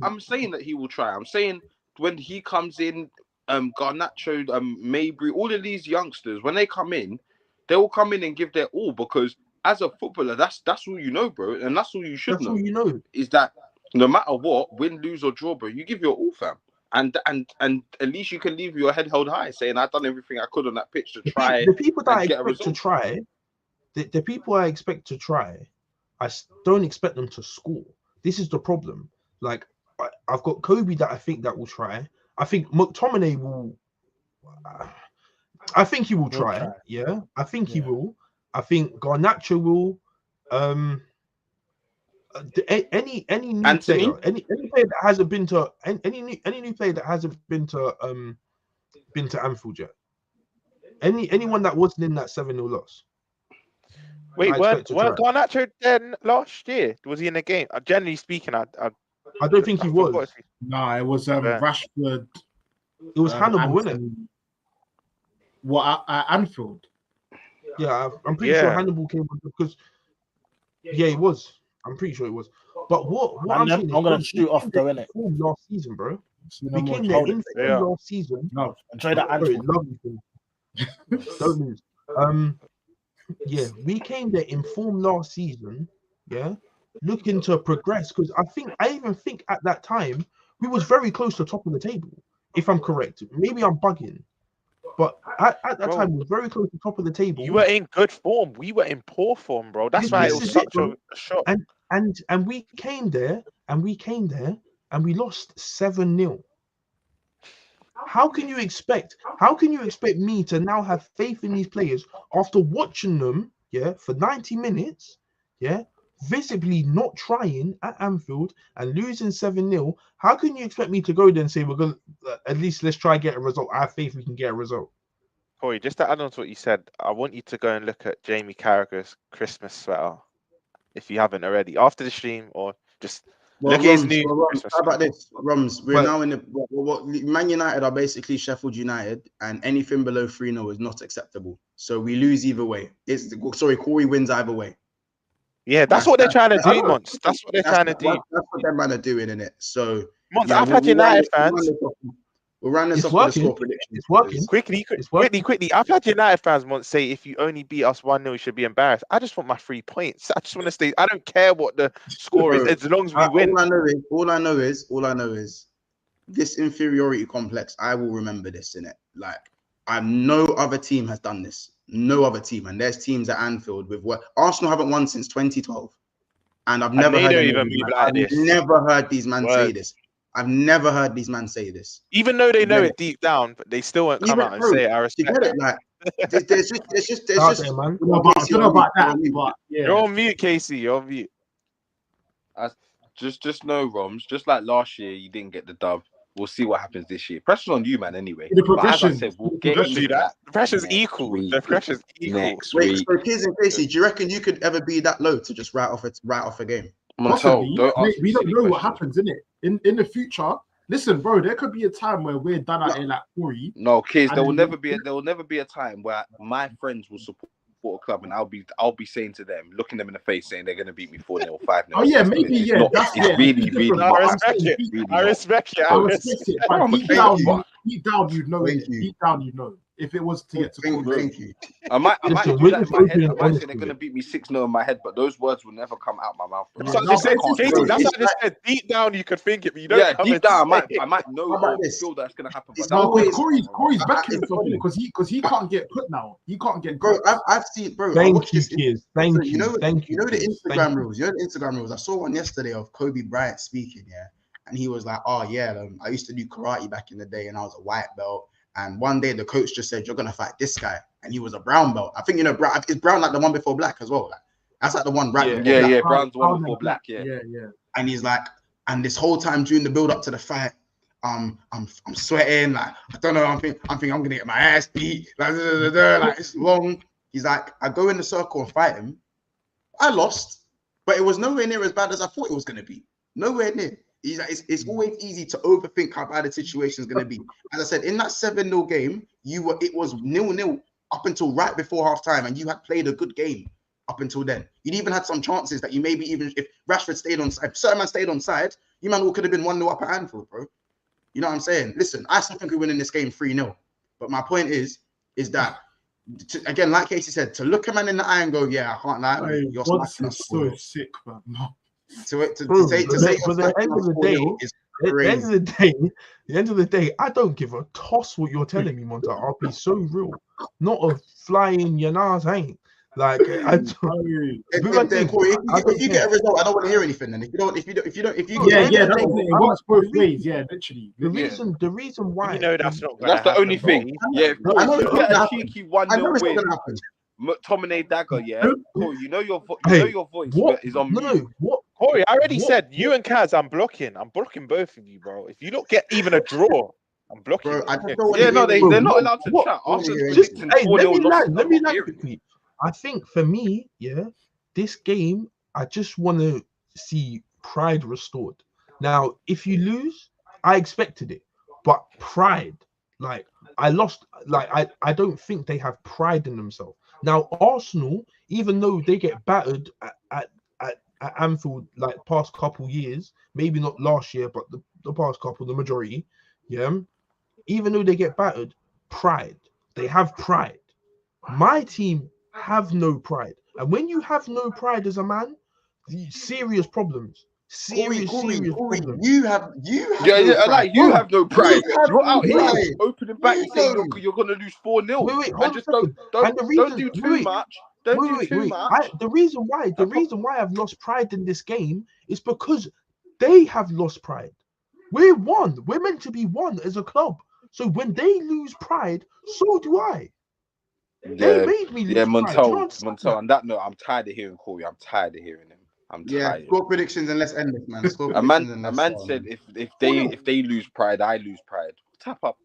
I'm saying that he will try. I'm saying when he comes in, Garnacho, Mabry, all of these youngsters, when they come in, they will come in and give their all, because as a footballer, that's all you know, bro, and that's all you should know. All you know is that no matter what, win, lose or draw, bro, you give your all, fam, and at least you can leave your head held high, saying I've done everything I could on that pitch to try. The people that I expect to try, the people I expect to try, I don't expect them to score. This is the problem. Like, I've got Kobe that I think that will try. I think McTominay will. I think he will try. Yeah, I think he will. I think Garnacho will. Any new player, any player that hasn't been to any new player that hasn't been to Anfield yet. Anyone that wasn't in that 7-0 loss. Wait, weren't Garnacho then last year? Was he in the game? Generally speaking, I don't think he was. No, it was Rashford. It was Hannibal, wasn't it? What at Anfield? Yeah, I'm pretty sure Hannibal came on because it was. I'm pretty sure it was. But what I'm saying is, I'm gonna shoot off though, innit? Last season, bro. We came there in last season. No, enjoy that Anfield. Don't lose. We came there in form last season. Yeah, looking to progress because I even think at that time we was very close to top of the table. If I'm correct, maybe I'm bugging, but at that time we were very close to top of the table. You were in good form. We were in poor form, bro. That's why it was such a shock. And we came there and we lost 7-0. How can you expect me to now have faith in these players after watching them, for 90 minutes, visibly not trying at Anfield and losing 7-0? How can you expect me to go there and say we're gonna at least let's try and get a result? I have faith we can get a result. Corey, just to add on to what you said, I want you to go and look at Jamie Carragher's Christmas sweater if you haven't already after the stream, or just look at his new Christmas how about this, Rums? We're now in the Man United are basically Sheffield United, and anything below 3-0 is not acceptable. So we lose either way. Corey wins either way. Yeah, that's what they're trying to do, Mons. That's what they're trying to do. That's what them man are doing, innit? So Mons, I've had United fans. We'll round this off with the score prediction. It's working. Quickly. I've had United fans once say, if you only beat us 1-0, you should be embarrassed. I just want my 3 points. I just want to stay. I don't care what the score is, as long as we win. All I know is this inferiority complex. I will remember this, innit? Like, no other team has done this. No other team. And there's teams at Anfield with what Arsenal haven't won since 2012. And I've never heard these men say this. I've never heard these men say this. Even though they know it deep down, but they still won't come out and say it. I respect it. Like, there's just I don't know about that, but You're on mute, Casey. You're on mute. Just know, Roms, just like last year, you didn't get the dub. We'll see what happens this year. Pressure's on you, man, anyway. The progression. But as I said, we'll get into that. The pressure's equal. The pressure's equal. Next Wait, week. so Kiz and Casey, do you reckon you could ever be that low to just write off a game? Possibly. We don't know what happens, innit? In the future. Listen, bro, there could be a time where we're done at like Corey. No, kids, there will never be a time where my friends will support a club and I'll be saying to them, looking them in the face, saying they're gonna beat me 4-0, 5-0. Oh yeah, maybe It's really. I respect it. But deep down, you'd know it. Deep down, you know. If it was to get to thank you. I might do that in my head. I might say they're gonna beat me 6-0 in my head, but those words will never come out my mouth. That's what I just said. Deep down, you could think it, but you don't. Yeah, deep down, I might know or feel that's gonna happen. But Corey's backing himself because he can't get put now. He can't get. Bro, I've seen, bro. Thank you, kids. Thank you. You know the Instagram rules. You know the Instagram rules. I saw one yesterday of Kobe Bryant speaking, and he was like, "Oh yeah, I used to do karate back in the day, and I was a white belt." And one day the coach just said, "You're gonna fight this guy," and he was a brown belt. I think is brown like the one before black as well. Like, that's like the one right before black. Yeah, brown's the one before black. Yeah. And he's like, and this whole time during the build up to the fight, I'm sweating. Like, I don't know. I'm thinking I'm gonna get my ass beat. Like it's long. He's like, I go in the circle and fight him. I lost, but it was nowhere near as bad as I thought it was gonna be. Nowhere near. He's like, it's always easy to overthink how bad the situation is going to be. As I said, in that 7-0 game, it was 0-0 up until right before halftime, and you had played a good game up until then. You'd even had some chances that you maybe even, if Rashford stayed on side, certain man stayed on side, you man all could have been 1-0 up at Anfield, bro. You know what I'm saying? Listen, I still think we win in this game 3-0. But my point is that, again, like Casey said, to look a man in the eye and go, yeah, I can't lie. Hey, you're so sick, man. No. At the end of the day, I don't give a toss what you're telling me, Monta. I'll be so real. Not a flying Yanas ain't. Like I don't. If you get a result, I don't want to hear anything. Then if you it works both ways. Yeah, literally. The reason why that's the only thing. Yeah, I know you get a cheeky 1-0 win. Happen. McTominay dagger, yeah. Cool. You know your voice is on mute. What? Corey, I already said you and Kaz. I'm blocking both of you, bro. If you don't get even a draw, I'm blocking. Bro, I just don't want Yeah, no, they're not allowed to chat. Arsenal's predicting 4-0 losses. Let me land quickly. I think for me, yeah, this game, I just want to see pride restored. Now, if you lose, I expected it, but pride, like I lost, like I don't think they have pride in themselves. Now, Arsenal, even though they get battered at Anfield like past couple years, maybe not last year, but the past couple, the majority, yeah. Even though they get battered, pride. They have pride. My team have no pride. And when you have no pride as a man, serious problems. Serious problems. You have Yeah, no pride. like you have no pride. You're out here pride. opening back and saying you're gonna lose 4-0. Wait, and just don't do too much. Don't do too much. The reason why I've lost pride in this game is because they have lost pride. We're one. We're meant to be one as a club. So when they lose pride, so do I. They made me lose Montel. On that note, I'm tired of hearing Corey. I'm tired of hearing him. I'm tired. Score predictions and let's end this, man. A man said if they lose pride, I lose pride. Tap up.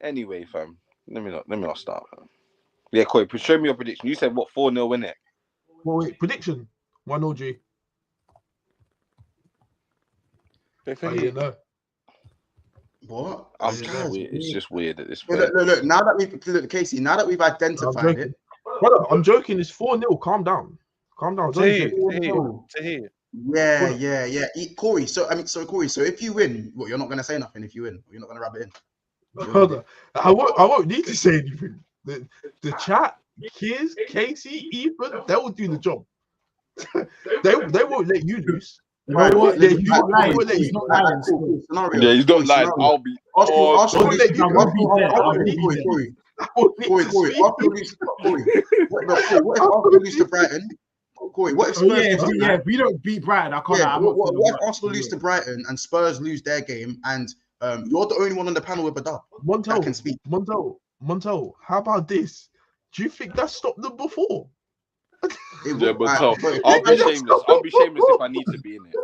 Anyway, fam. Let me not start. Fam. Yeah, Corey, show me your prediction. You said what 4-0 win it? Well, wait, prediction 1-0 G. I didn't know. What? It's just weird at this point. Look. Now that Casey, now that we've identified it, brother, I'm joking. It's 4-0. Calm down. Yeah. Corey. Corey. So if you win, what? You're not gonna say nothing if you win. You're not gonna rub it in. Brother, I won't need to say anything. The chat, Kiz, Casey, Ethan, they will do the job. they won't let you lose. You know what? Yeah, he's not lying. He's not lying. Yeah, he's not lying. I'll be. Arsenal lose to Brighton? Corey, what if Spurs we don't beat Brighton? I can't. Yeah, what if Arsenal lose to Brighton and Spurs lose their game, and you're the only one on the panel with a dub that can speak? Montel, how about this? Do you think that stopped them before? Yeah, but I'll be shameless. I'll be shameless if I need to be in it.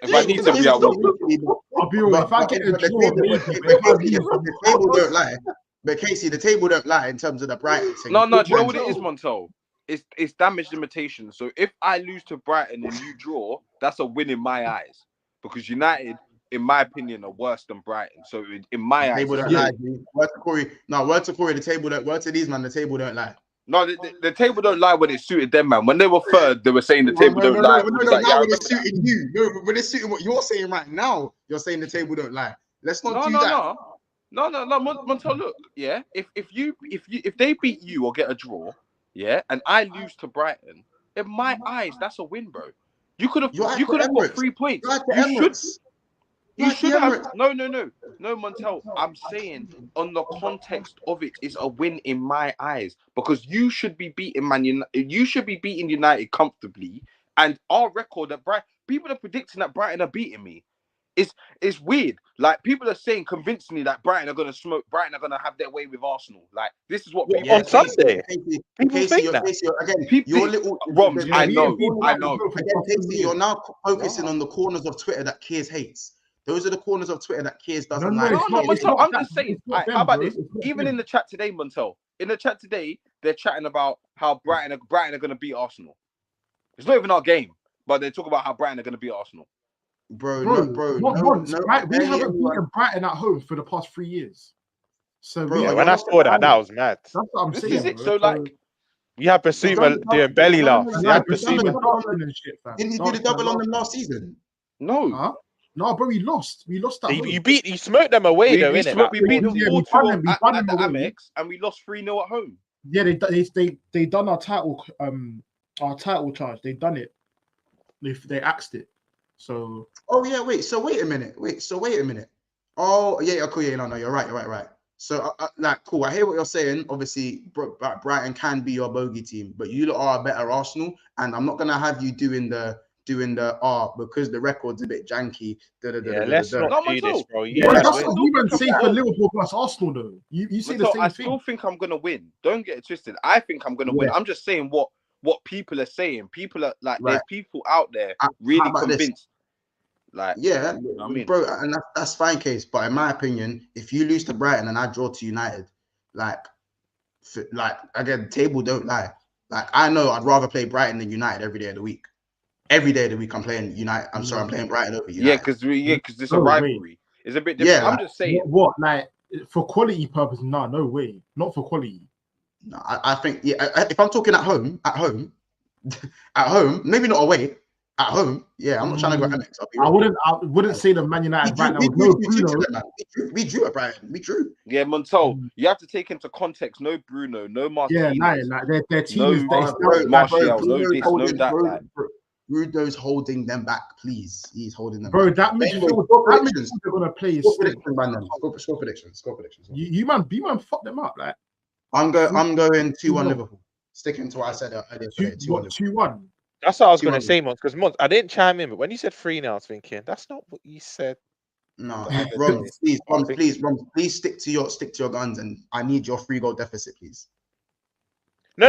If I need to be, I will. I'll be all. If I get a draw, the table don't lie. But Casey, the table don't lie in terms of the Brighton thing. No, do you know what it is, Montel? It's damage limitation. So if I lose to Brighton and you draw, that's a win in my eyes. Because United, in my opinion, are worse than Brighton. So in my eyes, word to Corey. No, word to Corey. The table don't. Word to these man. The table don't lie. No, the table don't lie when it suited them, man. When they were third, they were saying the table don't lie. When it's suiting you. No, when it's suiting what you're saying right now, you're saying the table don't lie. Let's not do that. No. Montel, look, yeah. If they beat you or get a draw, yeah, and I lose to Brighton, in my eyes, that's a win, bro. You could have got 3 points. You should have. No, Montel. I'm saying on the context of it is a win in my eyes because you should be beating You should be beating United comfortably, and our record at Brighton. People are predicting that Brighton are beating me. It's weird. Like people are saying convincingly that Brighton are gonna smoke. Brighton are gonna have their way with Arsenal. Like this is what people on Sunday. People think that. Roms, I know. Again, Casey, you're now focusing on the corners of Twitter that Kears hates. Those are the corners of Twitter that Kears doesn't like. No, Montel, I'm just saying. How about this? Even in the chat today, Montel. In the chat today, they're chatting about how Brighton are going to beat Arsenal. It's not even our game, but they talk about how Brighton are going to beat Arsenal. Bro. We haven't beaten Brighton at home for the past 3 years. So when I saw that was mad. That's what I'm saying. So like. You have Basuma doing belly laughs. Didn't you do the double on them last season? No. No, bro, we lost. We lost that. You smoked them away, though, innit? We beat them 4-2 at the Amex, and we lost 3-0 at home. Yeah, they done our title charge. They done it. They axed it. So. Oh yeah, wait a minute. Oh yeah, cool. Yeah, no, you're right. So cool. I hear what you're saying. Obviously, Brighton can be your bogey team, but you are a better Arsenal, and I'm not gonna have you doing the because the record's a bit janky. Let's not do this, bro. That's what you man say for Liverpool plus Arsenal, though. You say the same thing. I still think I'm gonna win. Don't get it twisted. I think I'm gonna win. I'm just saying what people are saying. People are like, there's people out there really convinced. Like, yeah, you know what I mean? bro, and that's fine, case. But in my opinion, if you lose to Brighton and I draw to United, like again, table don't lie. Like, I know I'd rather play Brighton than United every day of the week. Every day of the week, I'm playing United. I'm sorry, I'm playing Brighton over United. Yeah, because it's a rivalry. It's a bit different. I'm just saying. What, like, for quality purpose? No way. Not for quality. No, I think, yeah, if I'm talking at home, maybe not away, at home, yeah, I'm not trying to go Amex. I wouldn't say the Man United right now. We drew at Brighton. We drew. Yeah, Montel, you have to take into context. No Bruno, no Martinez. Yeah, like their team is Martial, no this, no that. Like. Bruno's holding them back, please. He's holding them back. That midfield they're gonna play is score predictions. You man fuck them up, like. I'm going 2-1 Liverpool. Sticking to what I said earlier today. 2-1. That's what I was going to say, Mons. Because Mons, I didn't chime in, but when you said 3 now, I was thinking that's not what you said. No, Ron, please stick to your guns, and I need your 3-goal deficit, please. No.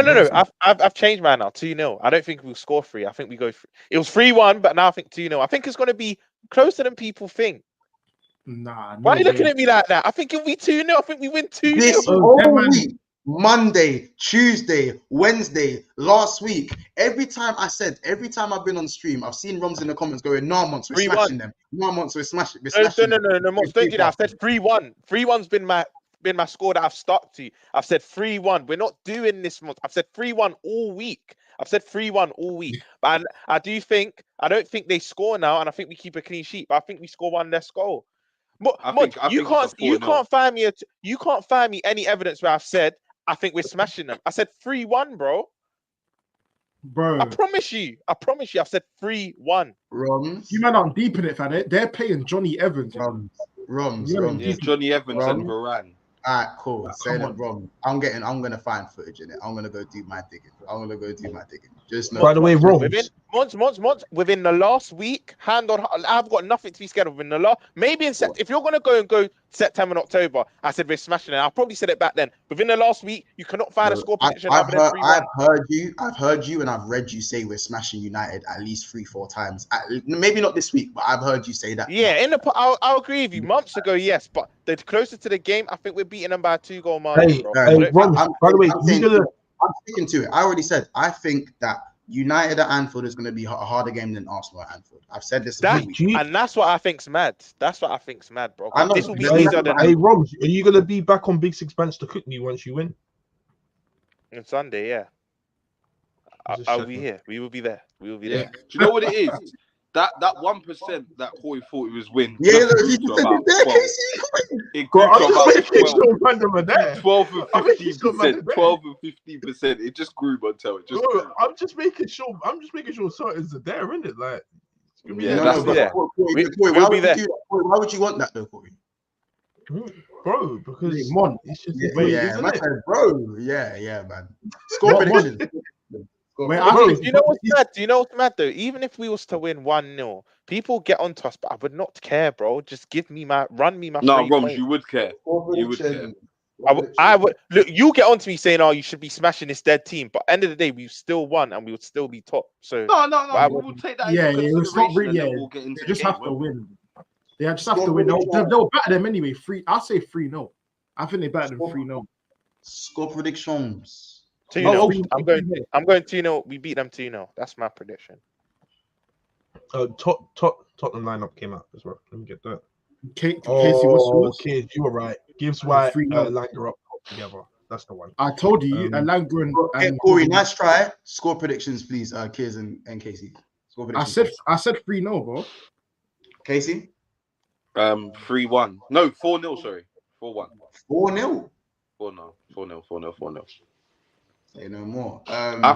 I've changed mine now. 2-0. I don't think we'll score 3. I think we go. It was 3-1, but now I think 2-0. I think it's going to be closer than people think. Nah. Why are you looking at me like that? I think it'll be 2-0. I think we win 2-0. This whole week, Monday, Tuesday, Wednesday, last week, every time I've been on stream, I've seen Roms in the comments going, "No, Mons, we're smashing them. No, Mons, we're smashing." No, Mons, don't do that. I've said 3-1. 3-1's been my score that I've stuck to. I've said 3-1. We're not doing this month. I've said 3-1 all week. But I don't think they score now, and I think we keep a clean sheet. But I think we score 1 less goal. You can't find me any evidence where I've said I think we're smashing them. I said 3-1, bro. I promise you. I've said 3-1. Roms. You man aren't deep in it, fam. They're playing Johnny Evans. Roms. Yeah, Johnny Evans and Varane. All right, cool. Say that wrong. I'm gonna find footage in it. I'm gonna go do my digging. Just know. By the way, Mons, within the last week, hand on, I've got nothing to be scared of. In the last, maybe in if you're gonna go September and October, I said we're smashing it. I probably said it back then. Within the last week, you cannot find a score prediction. I've heard you, and I've read you say we're smashing United at least 3-4 times. Maybe not this week, but I've heard you say that. Yeah, I'll agree with you. Months ago, yes, but the closer to the game, I think we're beating them by a 2-goal margin. By the way, I'm sticking to it. I already said I think that United at Anfield is going to be a harder game than Arsenal at Anfield. I've said this. And that's what I think's mad. Bro. This will be easier than. Hey, Roms, are you going to be back on Big Six Bands to cook me once you win? On Sunday, yeah. I'll be here. We will be there. Do you know what it is? That 1% that Hoy thought it was win. Yeah, it grew to about 12 and 15%. 12 and 15%. It just grew, Montel. I'm just making sure certain are there, isn't it? Like, we'll be there. Why would you want that though, Corey? Bro, because it's just isn't it? Bro, yeah, man. Score prediction. Do you know what's mad though? Even if we was to win 1-0, people get onto us, but I would not care, bro. Just run me my. No, Roms, you would care. You would care. I would look. You get onto me saying, "Oh, you should be smashing this dead team," but end of the day, we've still won and we would still be top. So no, we'll take that. It's not really. They just have to win. They just have to win. They'll batter them anyway. I'll say 3-0. I think they batter them 3-0. Score predictions. 2-0. I'm going 2-0. We beat them 2-0. That's my prediction. Tottenham lineup came out as well. Let me get that. Casey, what's Kid, you were right. Gibbs White, Langer up together. That's the one. I told you, Langer and Corey, nice try. Score predictions, please, Kiz and Casey. Score predictions. I said 3-0, bro. Casey? 3-1. No, 4-0, sorry. 4-1. 4-0? 4-0. Say no more. I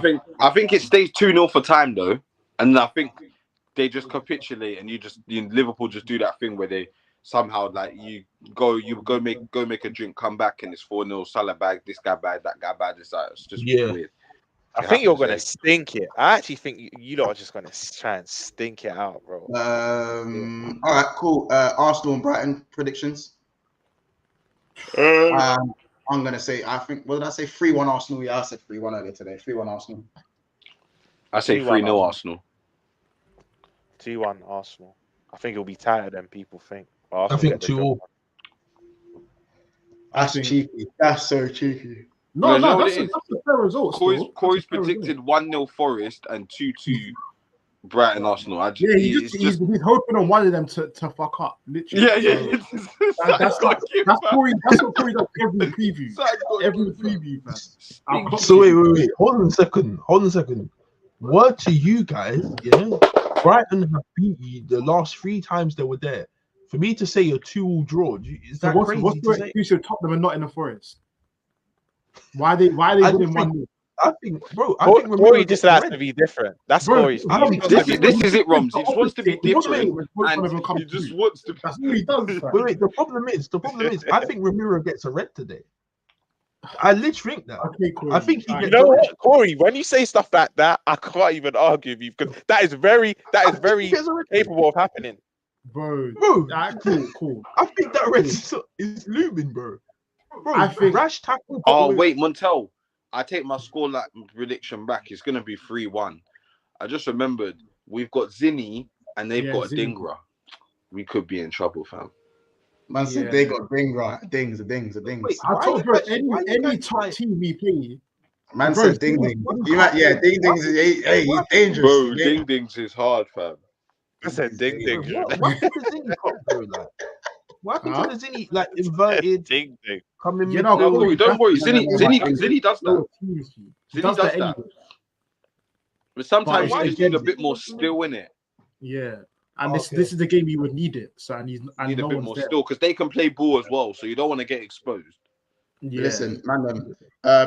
think it stays 2-0 for time though, and I think they just capitulate, and Liverpool just do that thing where they somehow like you go make a drink, come back, and it's 4-0. Salah bag, this guy bad, that guy bad. It's just weird. I think you're gonna stink it. I actually think you lot are just gonna try and stink it out, bro. All right, cool. Arsenal and Brighton predictions. I'm going to say, what did I say? 3-1 Arsenal. Yeah, I said 3-1 earlier today. 3-1 Arsenal. I say 3-0 Arsenal. 2-1 Arsenal. I think it'll be tighter than people think. I think 2-2. That's cheeky. That's so cheeky. No, that's a fair result. Corey's predicted 1-0 Forest and 2-2 Brighton Arsenal. He's hoping on one of them to fuck up. Literally. Yeah. That's what Corey does every preview. Every preview, man. So wait. Hold on a second. Word to you guys, yeah. Brighton have beat you the last 3 times they were there. For me to say a 2-2 draw, is that crazy? What's the excuse of Tottenham and not in the Forest? Why they winning 1-0? I think Corey just has to be different. That's Corey's. This is it, Roms. He just wants to be different. He just wants to. That's what he does. Wait. The problem is, I think Ramiro gets a red today. I literally think that. Okay, Corey. I think he gets. You know what, Corey? When you say stuff like that, I can't even argue with you because that is very capable of happening. Bro, cool. I think that red is looming, bro. I think rash tackle. Oh wait, Montel. I take my score prediction back. It's gonna be 3-1. I just remembered we've got Zinni and they've got a Dingra. We could be in trouble, fam. Man said they got Dingra. Dings. Wait, I told you any top team we play. Man said Ding. Ding Dings is he's dangerous. Bro, Ding Dings is hard, fam. I said Ding Ding. What happened to Zinni cop, bro? Like, what happened to Zinni? Like inverted. Ding Ding. Don't worry. Zinni does that. Zinni does that. But sometimes you just need a bit more skill in it. Yeah. And this is the game you would need it. So and need a bit more skill because they can play ball as well. So you don't want to get exposed. Yeah. Listen, man.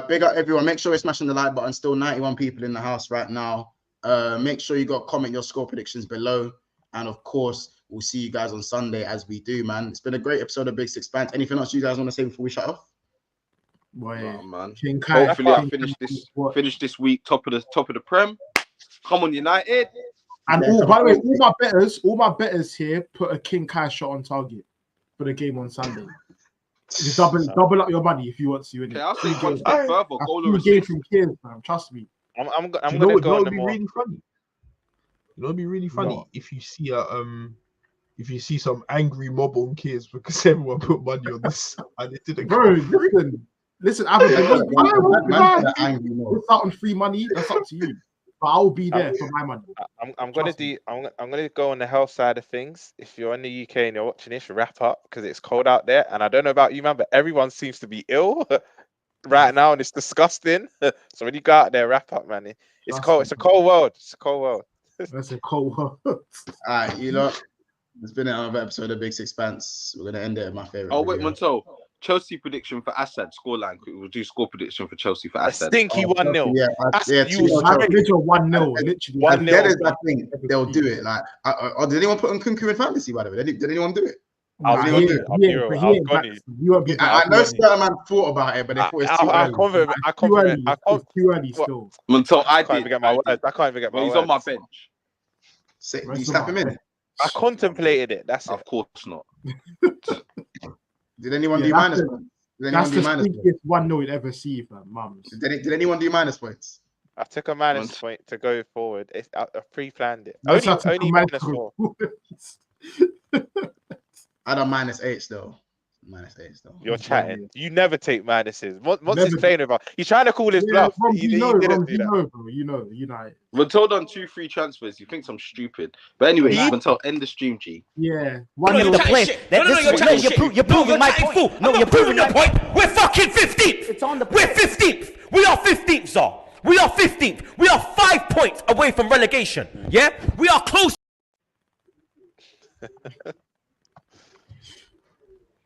Big up everyone. Make sure you're smashing the like button. Still 91 people in the house right now. Make sure you comment your score predictions below. And of course, we'll see you guys on Sunday as we do, man. It's been a great episode of Big Six Banter. Anything else you guys want to say before we shut off? Oh, man. Hopefully I finish this week top of the Prem. Come on, United. And by the way, all my betters here put a King Kai shot on target for the game on Sunday. Just double up your money if you want to. Okay, I'll see one step further. Goal of game from Kiers, man. Trust me. I'm gonna go on the more. Really funny. You know, it'd be really funny if you see some angry mob on Kiers because everyone put money on this and it didn't. Bro, listen, it's out on free money. That's up to you. But I'll be there for my money. I'm gonna go on the health side of things. If you're in the UK and you're watching this, wrap up because it's cold out there. And I don't know about you, man, but everyone seems to be ill right now, and it's disgusting. So when you go out there, wrap up, man. It's cold. It's a cold world. It's a cold world. That's a cold world. All right, you lot. It's been another episode of Big Six Pants. We're gonna end it at my favorite. Oh wait, Montel. Chelsea prediction for Assad scoreline. We'll do score prediction for Chelsea for Assad. Stinky 1-0. Yeah, 1-0. Literally 1-0. I think they'll do it. Like, did anyone put on Kunku in fantasy? By the way, did anyone do it? I know certain man thought about it, but they thought it's too early. It's too early still. Montel, I can't even get my words. I can't even get my words. He's on my bench. Do you slap him in? I contemplated it. That's it. Of course not. Did anyone do minus points? That's the stinkiest 1-0 you'd ever see, fam. Mums. Did anyone do minus points? I took a minus point to go forward. I pre-planned it. Only minus 4. I done -8 still. -8 still. You're chatting. You never take minuses. What's his playing about? He's trying to call his bluff. He didn't do that. Bro. You know. Montel done 2 free transfers. He thinks I'm stupid. But anyway, Montel, end the stream, G. Yeah. You're proving my point. No, you're proving your point. We're fucking 15th. We're 15th. We are 15th, sir. We are 15th. We are 5 points away from relegation. Yeah? We are close.